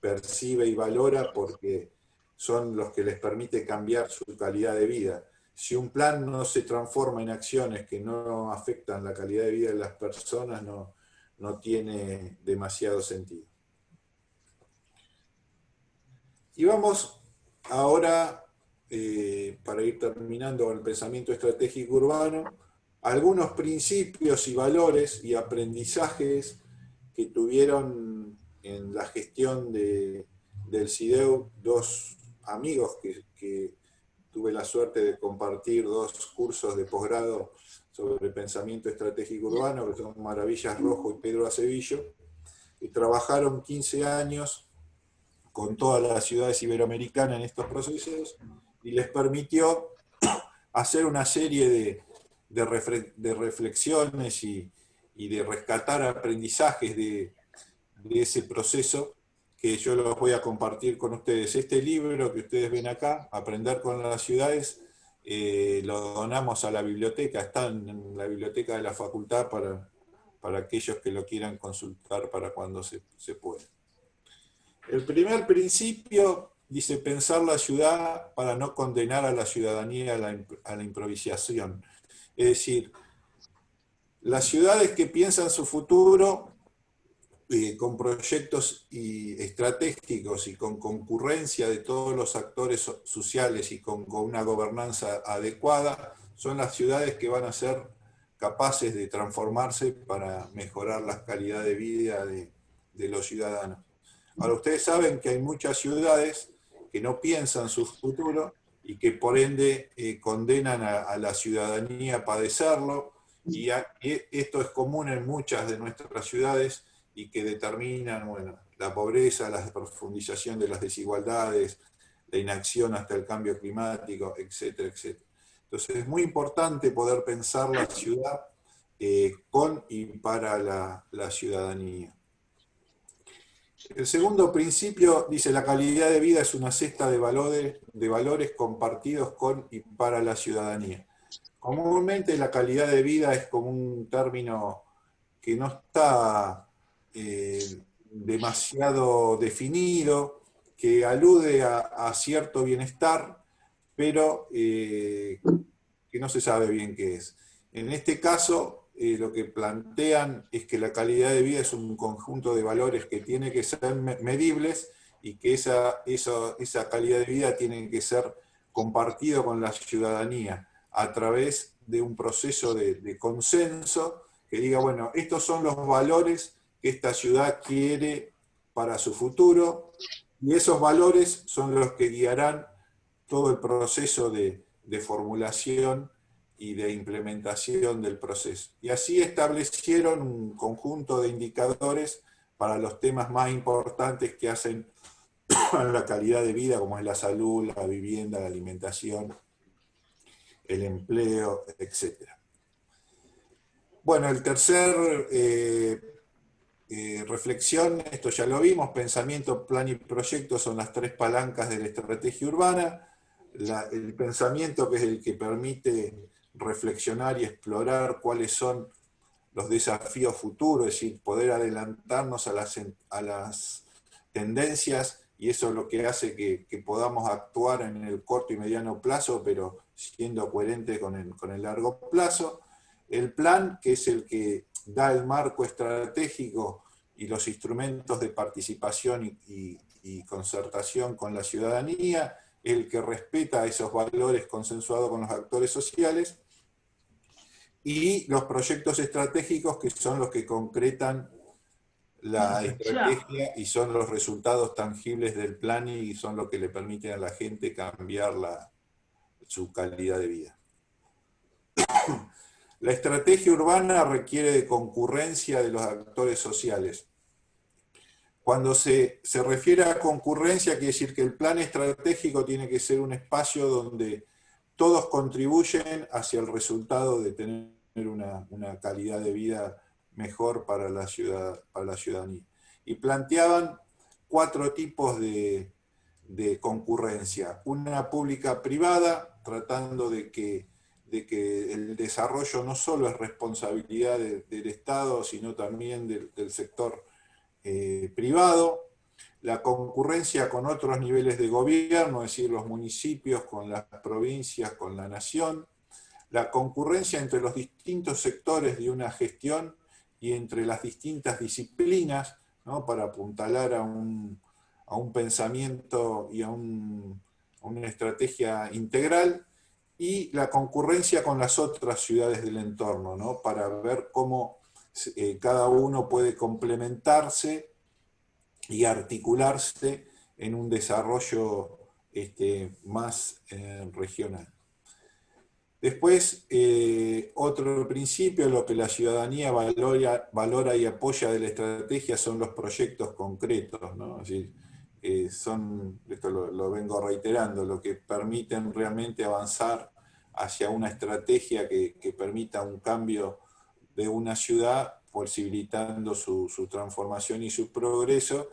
percibe y valora porque son los que les permite cambiar su calidad de vida. Si un plan no se transforma en acciones que no afectan la calidad de vida de las personas, no tiene demasiado sentido. Y vamos ahora, para ir terminando con el pensamiento estratégico urbano, algunos principios y valores y aprendizajes que tuvieron en la gestión del CIDEU dos amigos que tuve la suerte de compartir dos cursos de posgrado sobre pensamiento estratégico urbano, que son Maravillas Rojo y Pedro Acevillo, y trabajaron 15 años con todas las ciudades iberoamericanas en estos procesos y les permitió hacer una serie de reflexiones y de rescatar aprendizajes de ese proceso que yo los voy a compartir con ustedes. Este libro que ustedes ven acá, Aprender con las ciudades, lo donamos a la biblioteca, está en la biblioteca de la facultad para aquellos que lo quieran consultar para cuando se pueda. El primer principio dice pensar la ciudad para no condenar a la ciudadanía a la improvisación. Es decir, las ciudades que piensan su futuro con proyectos estratégicos y con concurrencia de todos los actores sociales y con una gobernanza adecuada, son las ciudades que van a ser capaces de transformarse para mejorar la calidad de vida de los ciudadanos. Ahora, ustedes saben que hay muchas ciudades que no piensan su futuro y que por ende condenan a la ciudadanía a padecerlo, y esto es común en muchas de nuestras ciudades y que determinan, bueno, la pobreza, la profundización de las desigualdades, la inacción hasta el cambio climático, etcétera, etcétera. Entonces es muy importante poder pensar la ciudad con y para la ciudadanía. El segundo principio dice, la calidad de vida es una cesta de valores compartidos con y para la ciudadanía. Comúnmente la calidad de vida es como un término que no está demasiado definido, que alude a cierto bienestar, pero que no se sabe bien qué es. En este caso, lo que plantean es que la calidad de vida es un conjunto de valores que tiene que ser medibles y que esa calidad de vida tiene que ser compartido con la ciudadanía a través de un proceso de consenso que diga, bueno, estos son los valores que esta ciudad quiere para su futuro y esos valores son los que guiarán todo el proceso de formulación y de implementación del proceso. Y así establecieron un conjunto de indicadores para los temas más importantes que hacen a la calidad de vida, como es la salud, la vivienda, la alimentación, el empleo, etc. Bueno, el tercer reflexión, esto ya lo vimos, pensamiento, plan y proyecto son las tres palancas de la estrategia urbana. El pensamiento, que es el que permite reflexionar y explorar cuáles son los desafíos futuros, es decir, poder adelantarnos a las tendencias, y eso es lo que hace que podamos actuar en el corto y mediano plazo, pero siendo coherente con el largo plazo. El plan, que es el que da el marco estratégico y los instrumentos de participación y concertación con la ciudadanía, el que respeta esos valores consensuados con los actores sociales, y los proyectos estratégicos, que son los que concretan la estrategia y son los resultados tangibles del plan y son los que le permiten a la gente cambiar su calidad de vida. La estrategia urbana requiere de concurrencia de los actores sociales. Cuando se refiere a concurrencia, quiere decir que el plan estratégico tiene que ser un espacio donde todos contribuyen hacia el resultado de tener una calidad de vida mejor para la ciudadanía. Y planteaban 4 tipos de de concurrencia. Una pública-privada, tratando de que el desarrollo no solo es responsabilidad del Estado, sino también del sector privado. La concurrencia con otros niveles de gobierno, es decir, los municipios, con las provincias, con la nación. La concurrencia entre los distintos sectores de una gestión y entre las distintas disciplinas, ¿no? Para apuntalar a un pensamiento y a una estrategia integral, y la concurrencia con las otras ciudades del entorno, ¿no? Para ver cómo cada uno puede complementarse y articularse en un desarrollo más regional. Después, otro principio, lo que la ciudadanía valora y apoya de la estrategia son los proyectos concretos, ¿no? Es decir, esto lo vengo reiterando, lo que permiten realmente avanzar hacia una estrategia que permita un cambio de una ciudad, posibilitando su transformación y su progreso,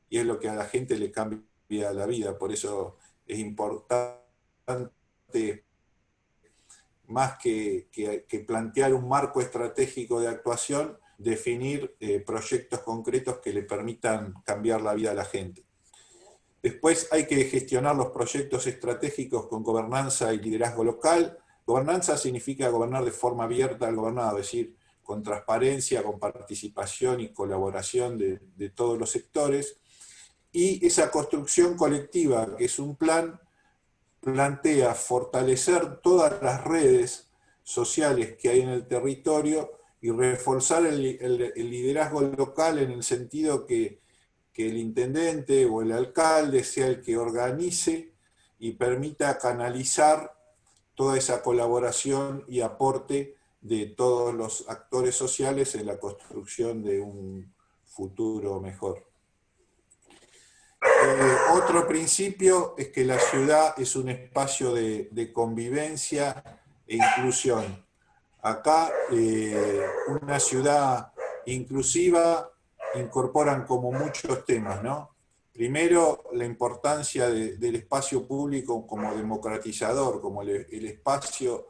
y es lo que a la gente le cambia la vida. Por eso es importante, más que plantear un marco estratégico de actuación, definir proyectos concretos que le permitan cambiar la vida a la gente. Después hay que gestionar los proyectos estratégicos con gobernanza y liderazgo local. Gobernanza significa gobernar de forma abierta al gobernado, es decir, con transparencia, con participación y colaboración de todos los sectores. Y esa construcción colectiva, que es un plan, plantea fortalecer todas las redes sociales que hay en el territorio y reforzar el liderazgo local, en el sentido que el intendente o el alcalde sea el que organice y permita canalizar toda esa colaboración y aporte de todos los actores sociales en la construcción de un futuro mejor. Otro principio es que la ciudad es un espacio de convivencia e inclusión. Acá, una ciudad inclusiva incorporan como muchos temas, ¿no? Primero, la importancia del espacio público como democratizador, como el espacio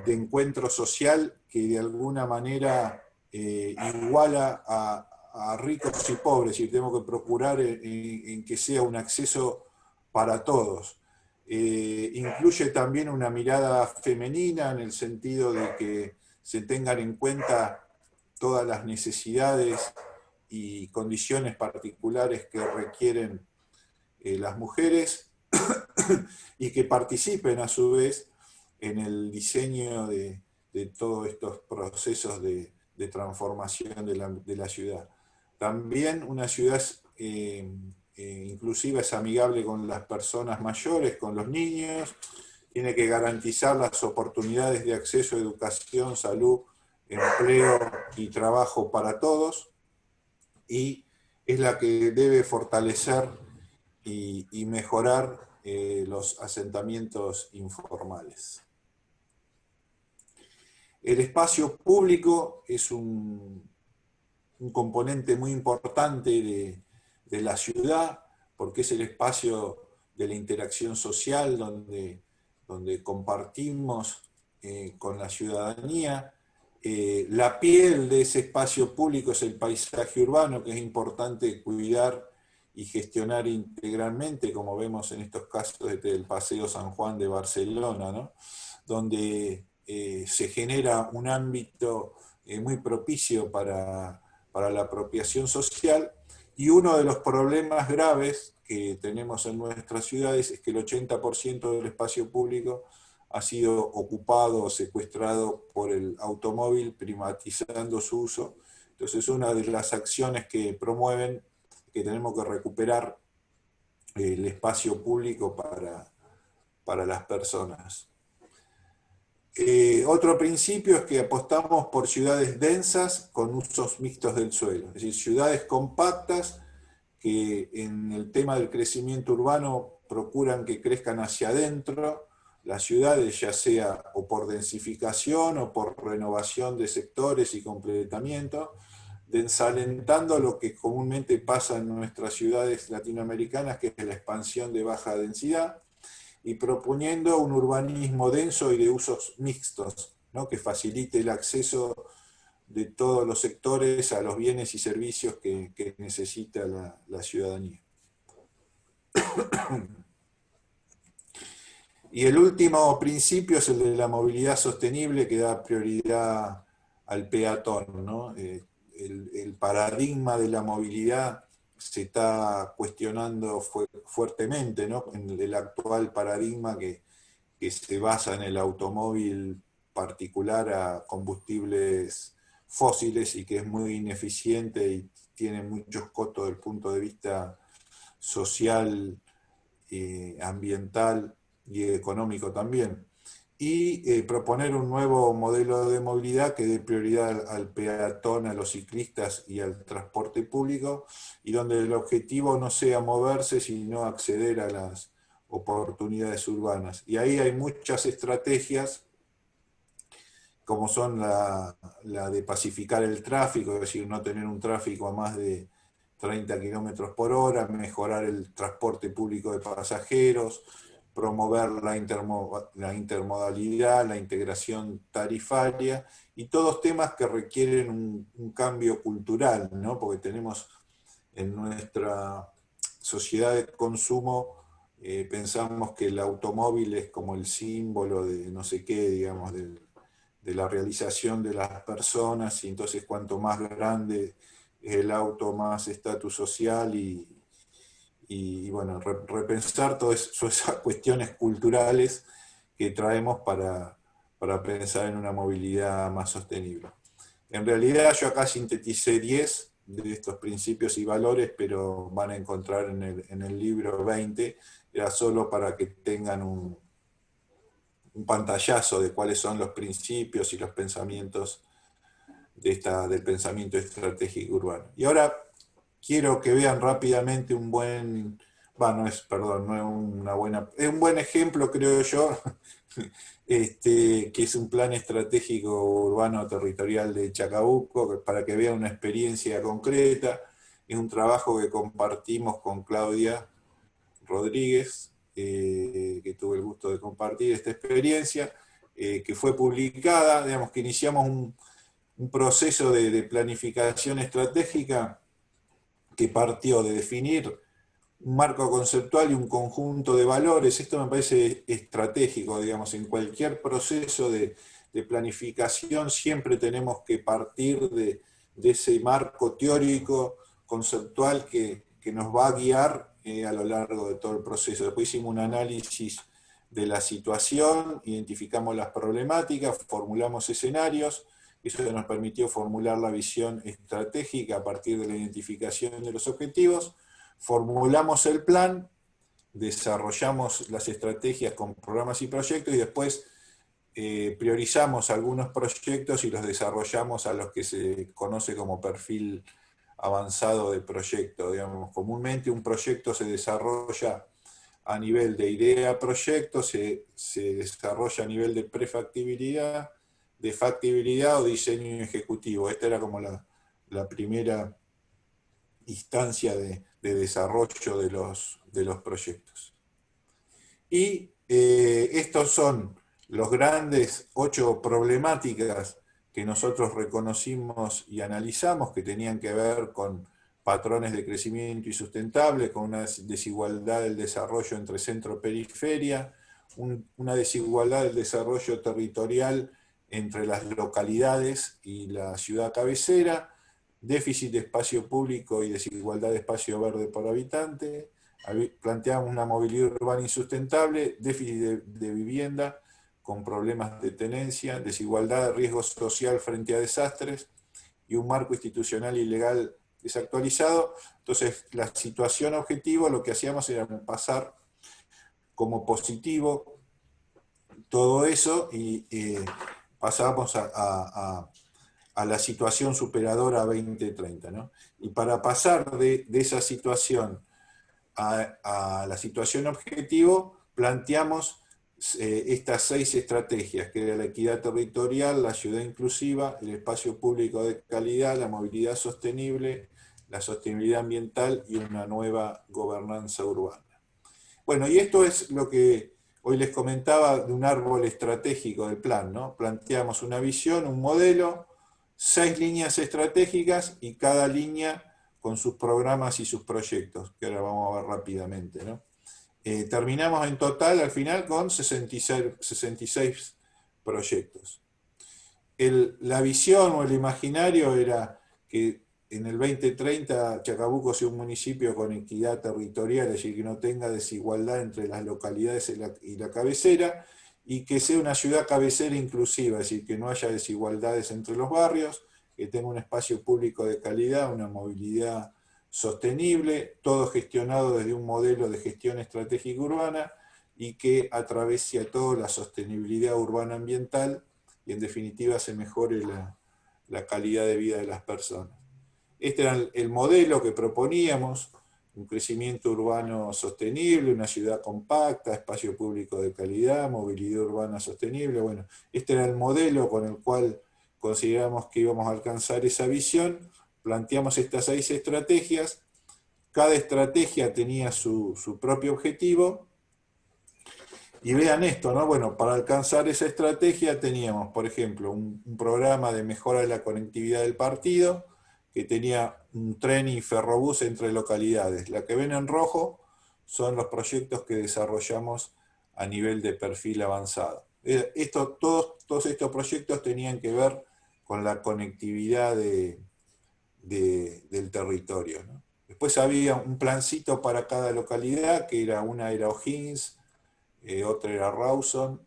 de encuentro social que de alguna manera iguala a ricos y pobres, y tenemos que procurar en que sea un acceso para todos. Incluye también una mirada femenina, en el sentido de que se tengan en cuenta todas las necesidades y condiciones particulares que requieren las mujeres, y que participen a su vez en el diseño de todos estos procesos de transformación de la ciudad. También una ciudad inclusiva es amigable con las personas mayores, con los niños, tiene que garantizar las oportunidades de acceso a educación, salud, empleo y trabajo para todos, y es la que debe fortalecer y mejorar los asentamientos informales. El espacio público es un componente muy importante de la ciudad, porque es el espacio de la interacción social donde compartimos con la ciudadanía. La piel de ese espacio público es el paisaje urbano, que es importante cuidar y gestionar integralmente, como vemos en estos casos del Paseo San Juan de Barcelona, ¿no? Donde se genera un ámbito muy propicio para la apropiación social, y uno de los problemas graves que tenemos en nuestras ciudades es que el 80% del espacio público ha sido ocupado o secuestrado por el automóvil, privatizando su uso. Entonces, una de las acciones que promueven que tenemos que recuperar el espacio público para las personas. Otro principio es que apostamos por ciudades densas con usos mixtos del suelo, es decir, ciudades compactas que en el tema del crecimiento urbano procuran que crezcan hacia adentro las ciudades, ya sea o por densificación o por renovación de sectores y completamiento, desalentando lo que comúnmente pasa en nuestras ciudades latinoamericanas, que es la expansión de baja densidad, y proponiendo un urbanismo denso y de usos mixtos, ¿no?, que facilite el acceso de todos los sectores a los bienes y servicios que necesita la ciudadanía. Y el último principio es el de la movilidad sostenible, que da prioridad al peatón, ¿no? El paradigma de la movilidad se está cuestionando fuertemente, ¿no?, en el actual paradigma que se basa en el automóvil particular a combustibles fósiles y que es muy ineficiente y tiene muchos costos desde el punto de vista social, ambiental y económico también. Y proponer un nuevo modelo de movilidad que dé prioridad al peatón, a los ciclistas y al transporte público, y donde el objetivo no sea moverse, sino acceder a las oportunidades urbanas. Y ahí hay muchas estrategias, como son la de pacificar el tráfico, es decir, no tener un tráfico a más de 30 kilómetros por hora, mejorar el transporte público de pasajeros, promover la intermodalidad, la integración tarifaria, y todos temas que requieren un cambio cultural, ¿no?, porque tenemos en nuestra sociedad de consumo, pensamos que el automóvil es como el símbolo de no sé qué, digamos, de la realización de las personas, y entonces cuanto más grande es el auto, más estatus social, y bueno, repensar todas esas cuestiones culturales que traemos para pensar en una movilidad más sostenible. En realidad yo acá sinteticé 10 de estos principios y valores, pero van a encontrar en el libro 20, era solo para que tengan un pantallazo de cuáles son los principios y los pensamientos del pensamiento estratégico urbano. Y ahora quiero que vean rápidamente un buen, no es una buena, es un buen ejemplo, creo yo, que es un plan estratégico urbano territorial de Chacabuco, para que vean una experiencia concreta. Es un trabajo que compartimos con Claudia Rodríguez, que tuve el gusto de compartir esta experiencia, que fue publicada, digamos que iniciamos un proceso de planificación estratégica que partió de definir un marco conceptual y un conjunto de valores. Esto me parece estratégico, digamos, en cualquier proceso de planificación siempre tenemos que partir de ese marco teórico, conceptual, que nos va a guiar a lo largo de todo el proceso. Después hicimos un análisis de la situación, identificamos las problemáticas, formulamos escenarios. Eso nos permitió formular la visión estratégica a partir de la identificación de los objetivos. Formulamos el plan, desarrollamos las estrategias con programas y proyectos, y después priorizamos algunos proyectos y los desarrollamos a los que se conoce como perfil avanzado de proyecto. Digamos, comúnmente un proyecto se desarrolla a nivel de idea-proyecto, se desarrolla a nivel de prefactibilidad, de factibilidad o diseño ejecutivo. Esta era como la primera instancia de desarrollo de los proyectos. Y estos son los grandes 8 problemáticas que nosotros reconocimos y analizamos, que tenían que ver con patrones de crecimiento insustentable, con una desigualdad del desarrollo entre centro y periferia, una desigualdad del desarrollo territorial entre las localidades y la ciudad cabecera, déficit de espacio público y desigualdad de espacio verde por habitante. Planteamos una movilidad urbana insustentable, déficit de vivienda con problemas de tenencia, desigualdad de riesgo social frente a desastres y un marco institucional y legal desactualizado. Entonces, la situación objetivo, lo que hacíamos era pasar como positivo todo eso y pasábamos a la situación superadora 2030, ¿no? Y para pasar de esa situación a la situación objetivo, planteamos estas 6 estrategias, que era la equidad territorial, la ciudad inclusiva, el espacio público de calidad, la movilidad sostenible, la sostenibilidad ambiental y una nueva gobernanza urbana. Bueno, y esto es lo que hoy les comentaba de un árbol estratégico del plan, ¿no? Planteamos una visión, un modelo, 6 líneas estratégicas y cada línea con sus programas y sus proyectos, que ahora vamos a ver rápidamente, ¿no? Terminamos en total al final con 66 proyectos. La visión o el imaginario era que en el 2030 Chacabuco sea un municipio con equidad territorial, es decir, que no tenga desigualdad entre las localidades y la cabecera, y que sea una ciudad cabecera inclusiva, es decir, que no haya desigualdades entre los barrios, que tenga un espacio público de calidad, una movilidad sostenible, todo gestionado desde un modelo de gestión estratégica urbana, y que atraviese a todo la sostenibilidad urbana ambiental, y en definitiva se mejore la calidad de vida de las personas. Este era el modelo que proponíamos: un crecimiento urbano sostenible, una ciudad compacta, espacio público de calidad, movilidad urbana sostenible. Bueno, este era el modelo con el cual consideramos que íbamos a alcanzar esa visión. Planteamos estas 6 estrategias, cada estrategia tenía su propio objetivo. Y vean esto, ¿no? Bueno, para alcanzar esa estrategia teníamos, por ejemplo, un programa de mejora de la conectividad del partido, que tenía un tren y ferrobús entre localidades. La que ven en rojo son los proyectos que desarrollamos a nivel de perfil avanzado. Todos estos proyectos tenían que ver con la conectividad del territorio, ¿no? Después había un plancito para cada localidad, que una era O'Higgins, otra era Rawson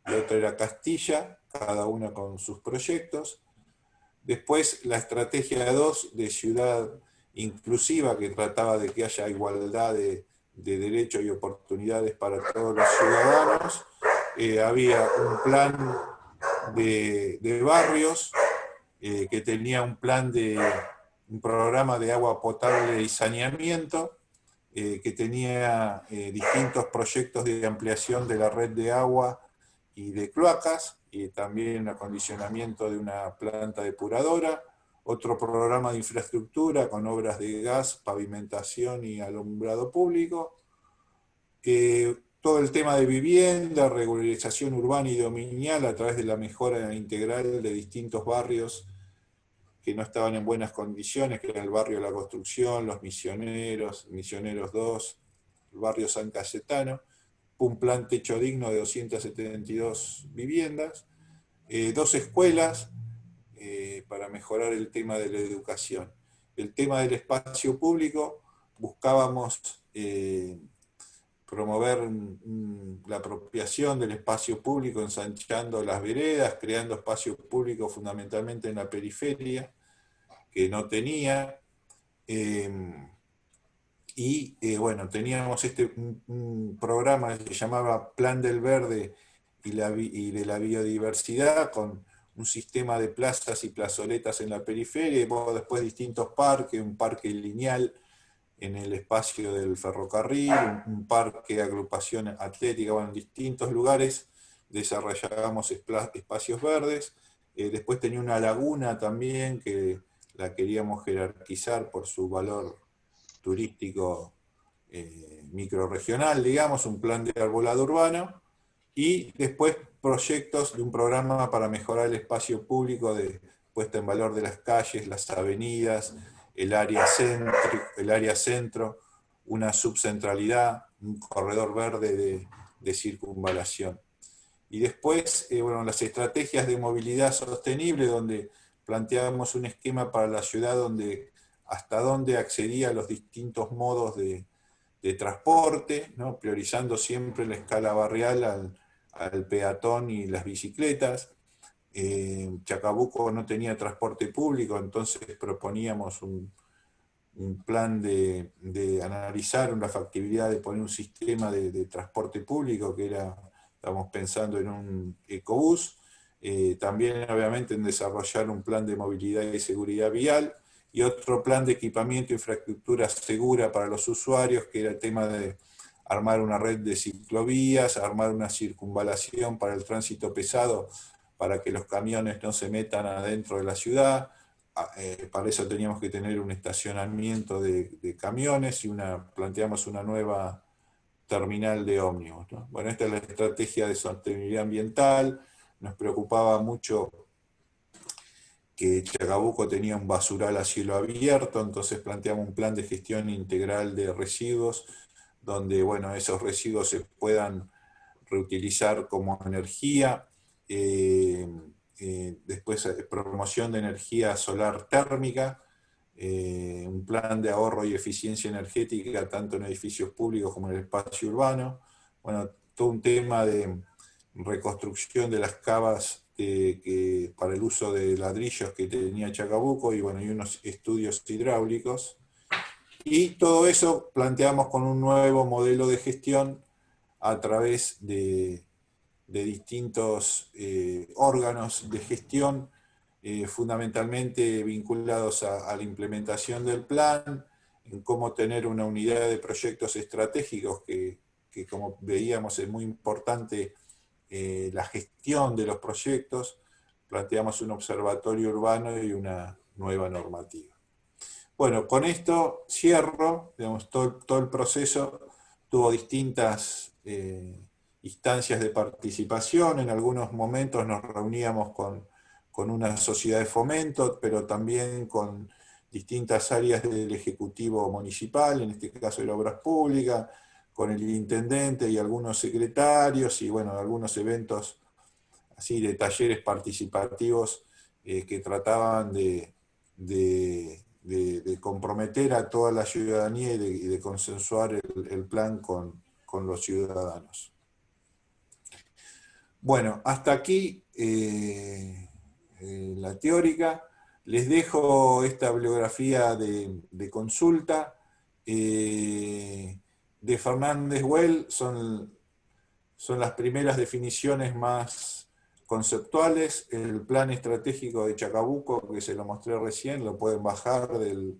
y otra era Castilla, cada una con sus proyectos. Después la estrategia 2 de ciudad inclusiva, que trataba de que haya igualdad de derechos y oportunidades para todos los ciudadanos. Había un plan de barrios, que tenía un programa de agua potable y saneamiento, que tenía distintos proyectos de ampliación de la red de agua y de cloacas, y también acondicionamiento de una planta depuradora, otro programa de infraestructura con obras de gas, pavimentación y alumbrado público, todo el tema de vivienda, regularización urbana y dominial a través de la mejora integral de distintos barrios que no estaban en buenas condiciones, que era el barrio La Construcción, Los Misioneros, Misioneros 2, el barrio San Cayetano, un plan techo digno de 272 viviendas, 2 escuelas para mejorar el tema de la educación. El tema del espacio público, buscábamos promover la apropiación del espacio público, ensanchando las veredas, creando espacio público fundamentalmente en la periferia, que no tenía. Bueno, teníamos un programa que se llamaba Plan del Verde y de la Biodiversidad, con un sistema de plazas y plazoletas en la periferia, y después distintos parques, un parque lineal en el espacio del ferrocarril, un parque de agrupación atlética. Bueno, en distintos lugares desarrollábamos espacios verdes. Después tenía una laguna también, que la queríamos jerarquizar por su valor turístico microrregional, digamos, un plan de arbolado urbano, y después proyectos de un programa para mejorar el espacio público de puesta en valor de las calles, las avenidas, el área centro, una subcentralidad, un corredor verde de circunvalación. Y después, bueno, las estrategias de movilidad sostenible, donde planteábamos un esquema para la ciudad donde hasta dónde accedía a los distintos modos de transporte, ¿no? Priorizando siempre la escala barrial al peatón y las bicicletas. Chacabuco no tenía transporte público, entonces proponíamos un plan de analizar la factibilidad de poner un sistema de transporte público, que estábamos pensando en un ecobús. También obviamente en desarrollar un plan de movilidad y seguridad vial, y otro plan de equipamiento e infraestructura segura para los usuarios, que era el tema de armar una red de ciclovías, armar una circunvalación para el tránsito pesado, para que los camiones no se metan adentro de la ciudad. Para eso teníamos que tener un estacionamiento de camiones y planteamos una nueva terminal de ómnibus, ¿no? Bueno, esta es la estrategia de sostenibilidad ambiental. Nos preocupaba mucho que Chacabuco tenía un basural a cielo abierto, entonces planteamos un plan de gestión integral de residuos, donde bueno, esos residuos se puedan reutilizar como energía. Después promoción de energía solar térmica, un plan de ahorro y eficiencia energética tanto en edificios públicos como en el espacio urbano. Bueno, todo un tema de reconstrucción de las cavas para el uso de ladrillos que tenía Chacabuco y, bueno, y unos estudios hidráulicos. Y todo eso planteamos con un nuevo modelo de gestión a través de distintos órganos de gestión, fundamentalmente vinculados a la implementación del plan, en cómo tener una unidad de proyectos estratégicos que como veíamos es muy importante la gestión de los proyectos. Planteamos un observatorio urbano y una nueva normativa. Bueno, con esto cierro, digamos, todo el proceso tuvo distintas instancias de participación. En algunos momentos nos reuníamos con una sociedad de fomento, pero también con distintas áreas del Ejecutivo Municipal, en este caso de la Obras Públicas, con el intendente y algunos secretarios, y bueno, algunos eventos así de talleres participativos que trataban de comprometer a toda la ciudadanía y de consensuar el plan con los ciudadanos. Bueno, hasta aquí la teórica. Les dejo esta bibliografía de consulta. De Fernández Well son las primeras definiciones más conceptuales. El plan estratégico de Chacabuco, que se lo mostré recién, lo pueden bajar del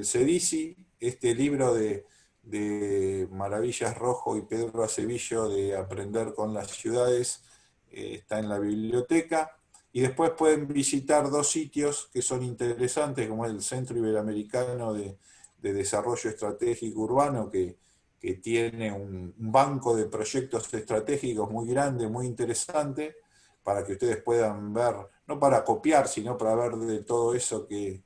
CEDICI. Este libro de Maravillas Rojo y Pedro Acevillo de Aprender con las Ciudades está en la biblioteca. Y después pueden visitar dos sitios que son interesantes, como el Centro Iberoamericano de Desarrollo Estratégico Urbano, que tiene un banco de proyectos estratégicos muy grande, muy interesante, para que ustedes puedan ver, no para copiar, sino para ver de todo eso que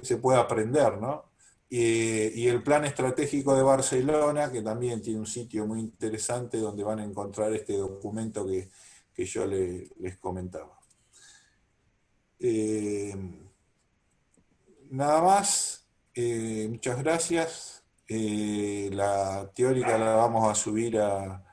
se puede aprender, ¿no? Y el Plan Estratégico de Barcelona, que también tiene un sitio muy interesante donde van a encontrar este documento que yo les comentaba. Nada más, muchas gracias. La teórica la vamos a subir a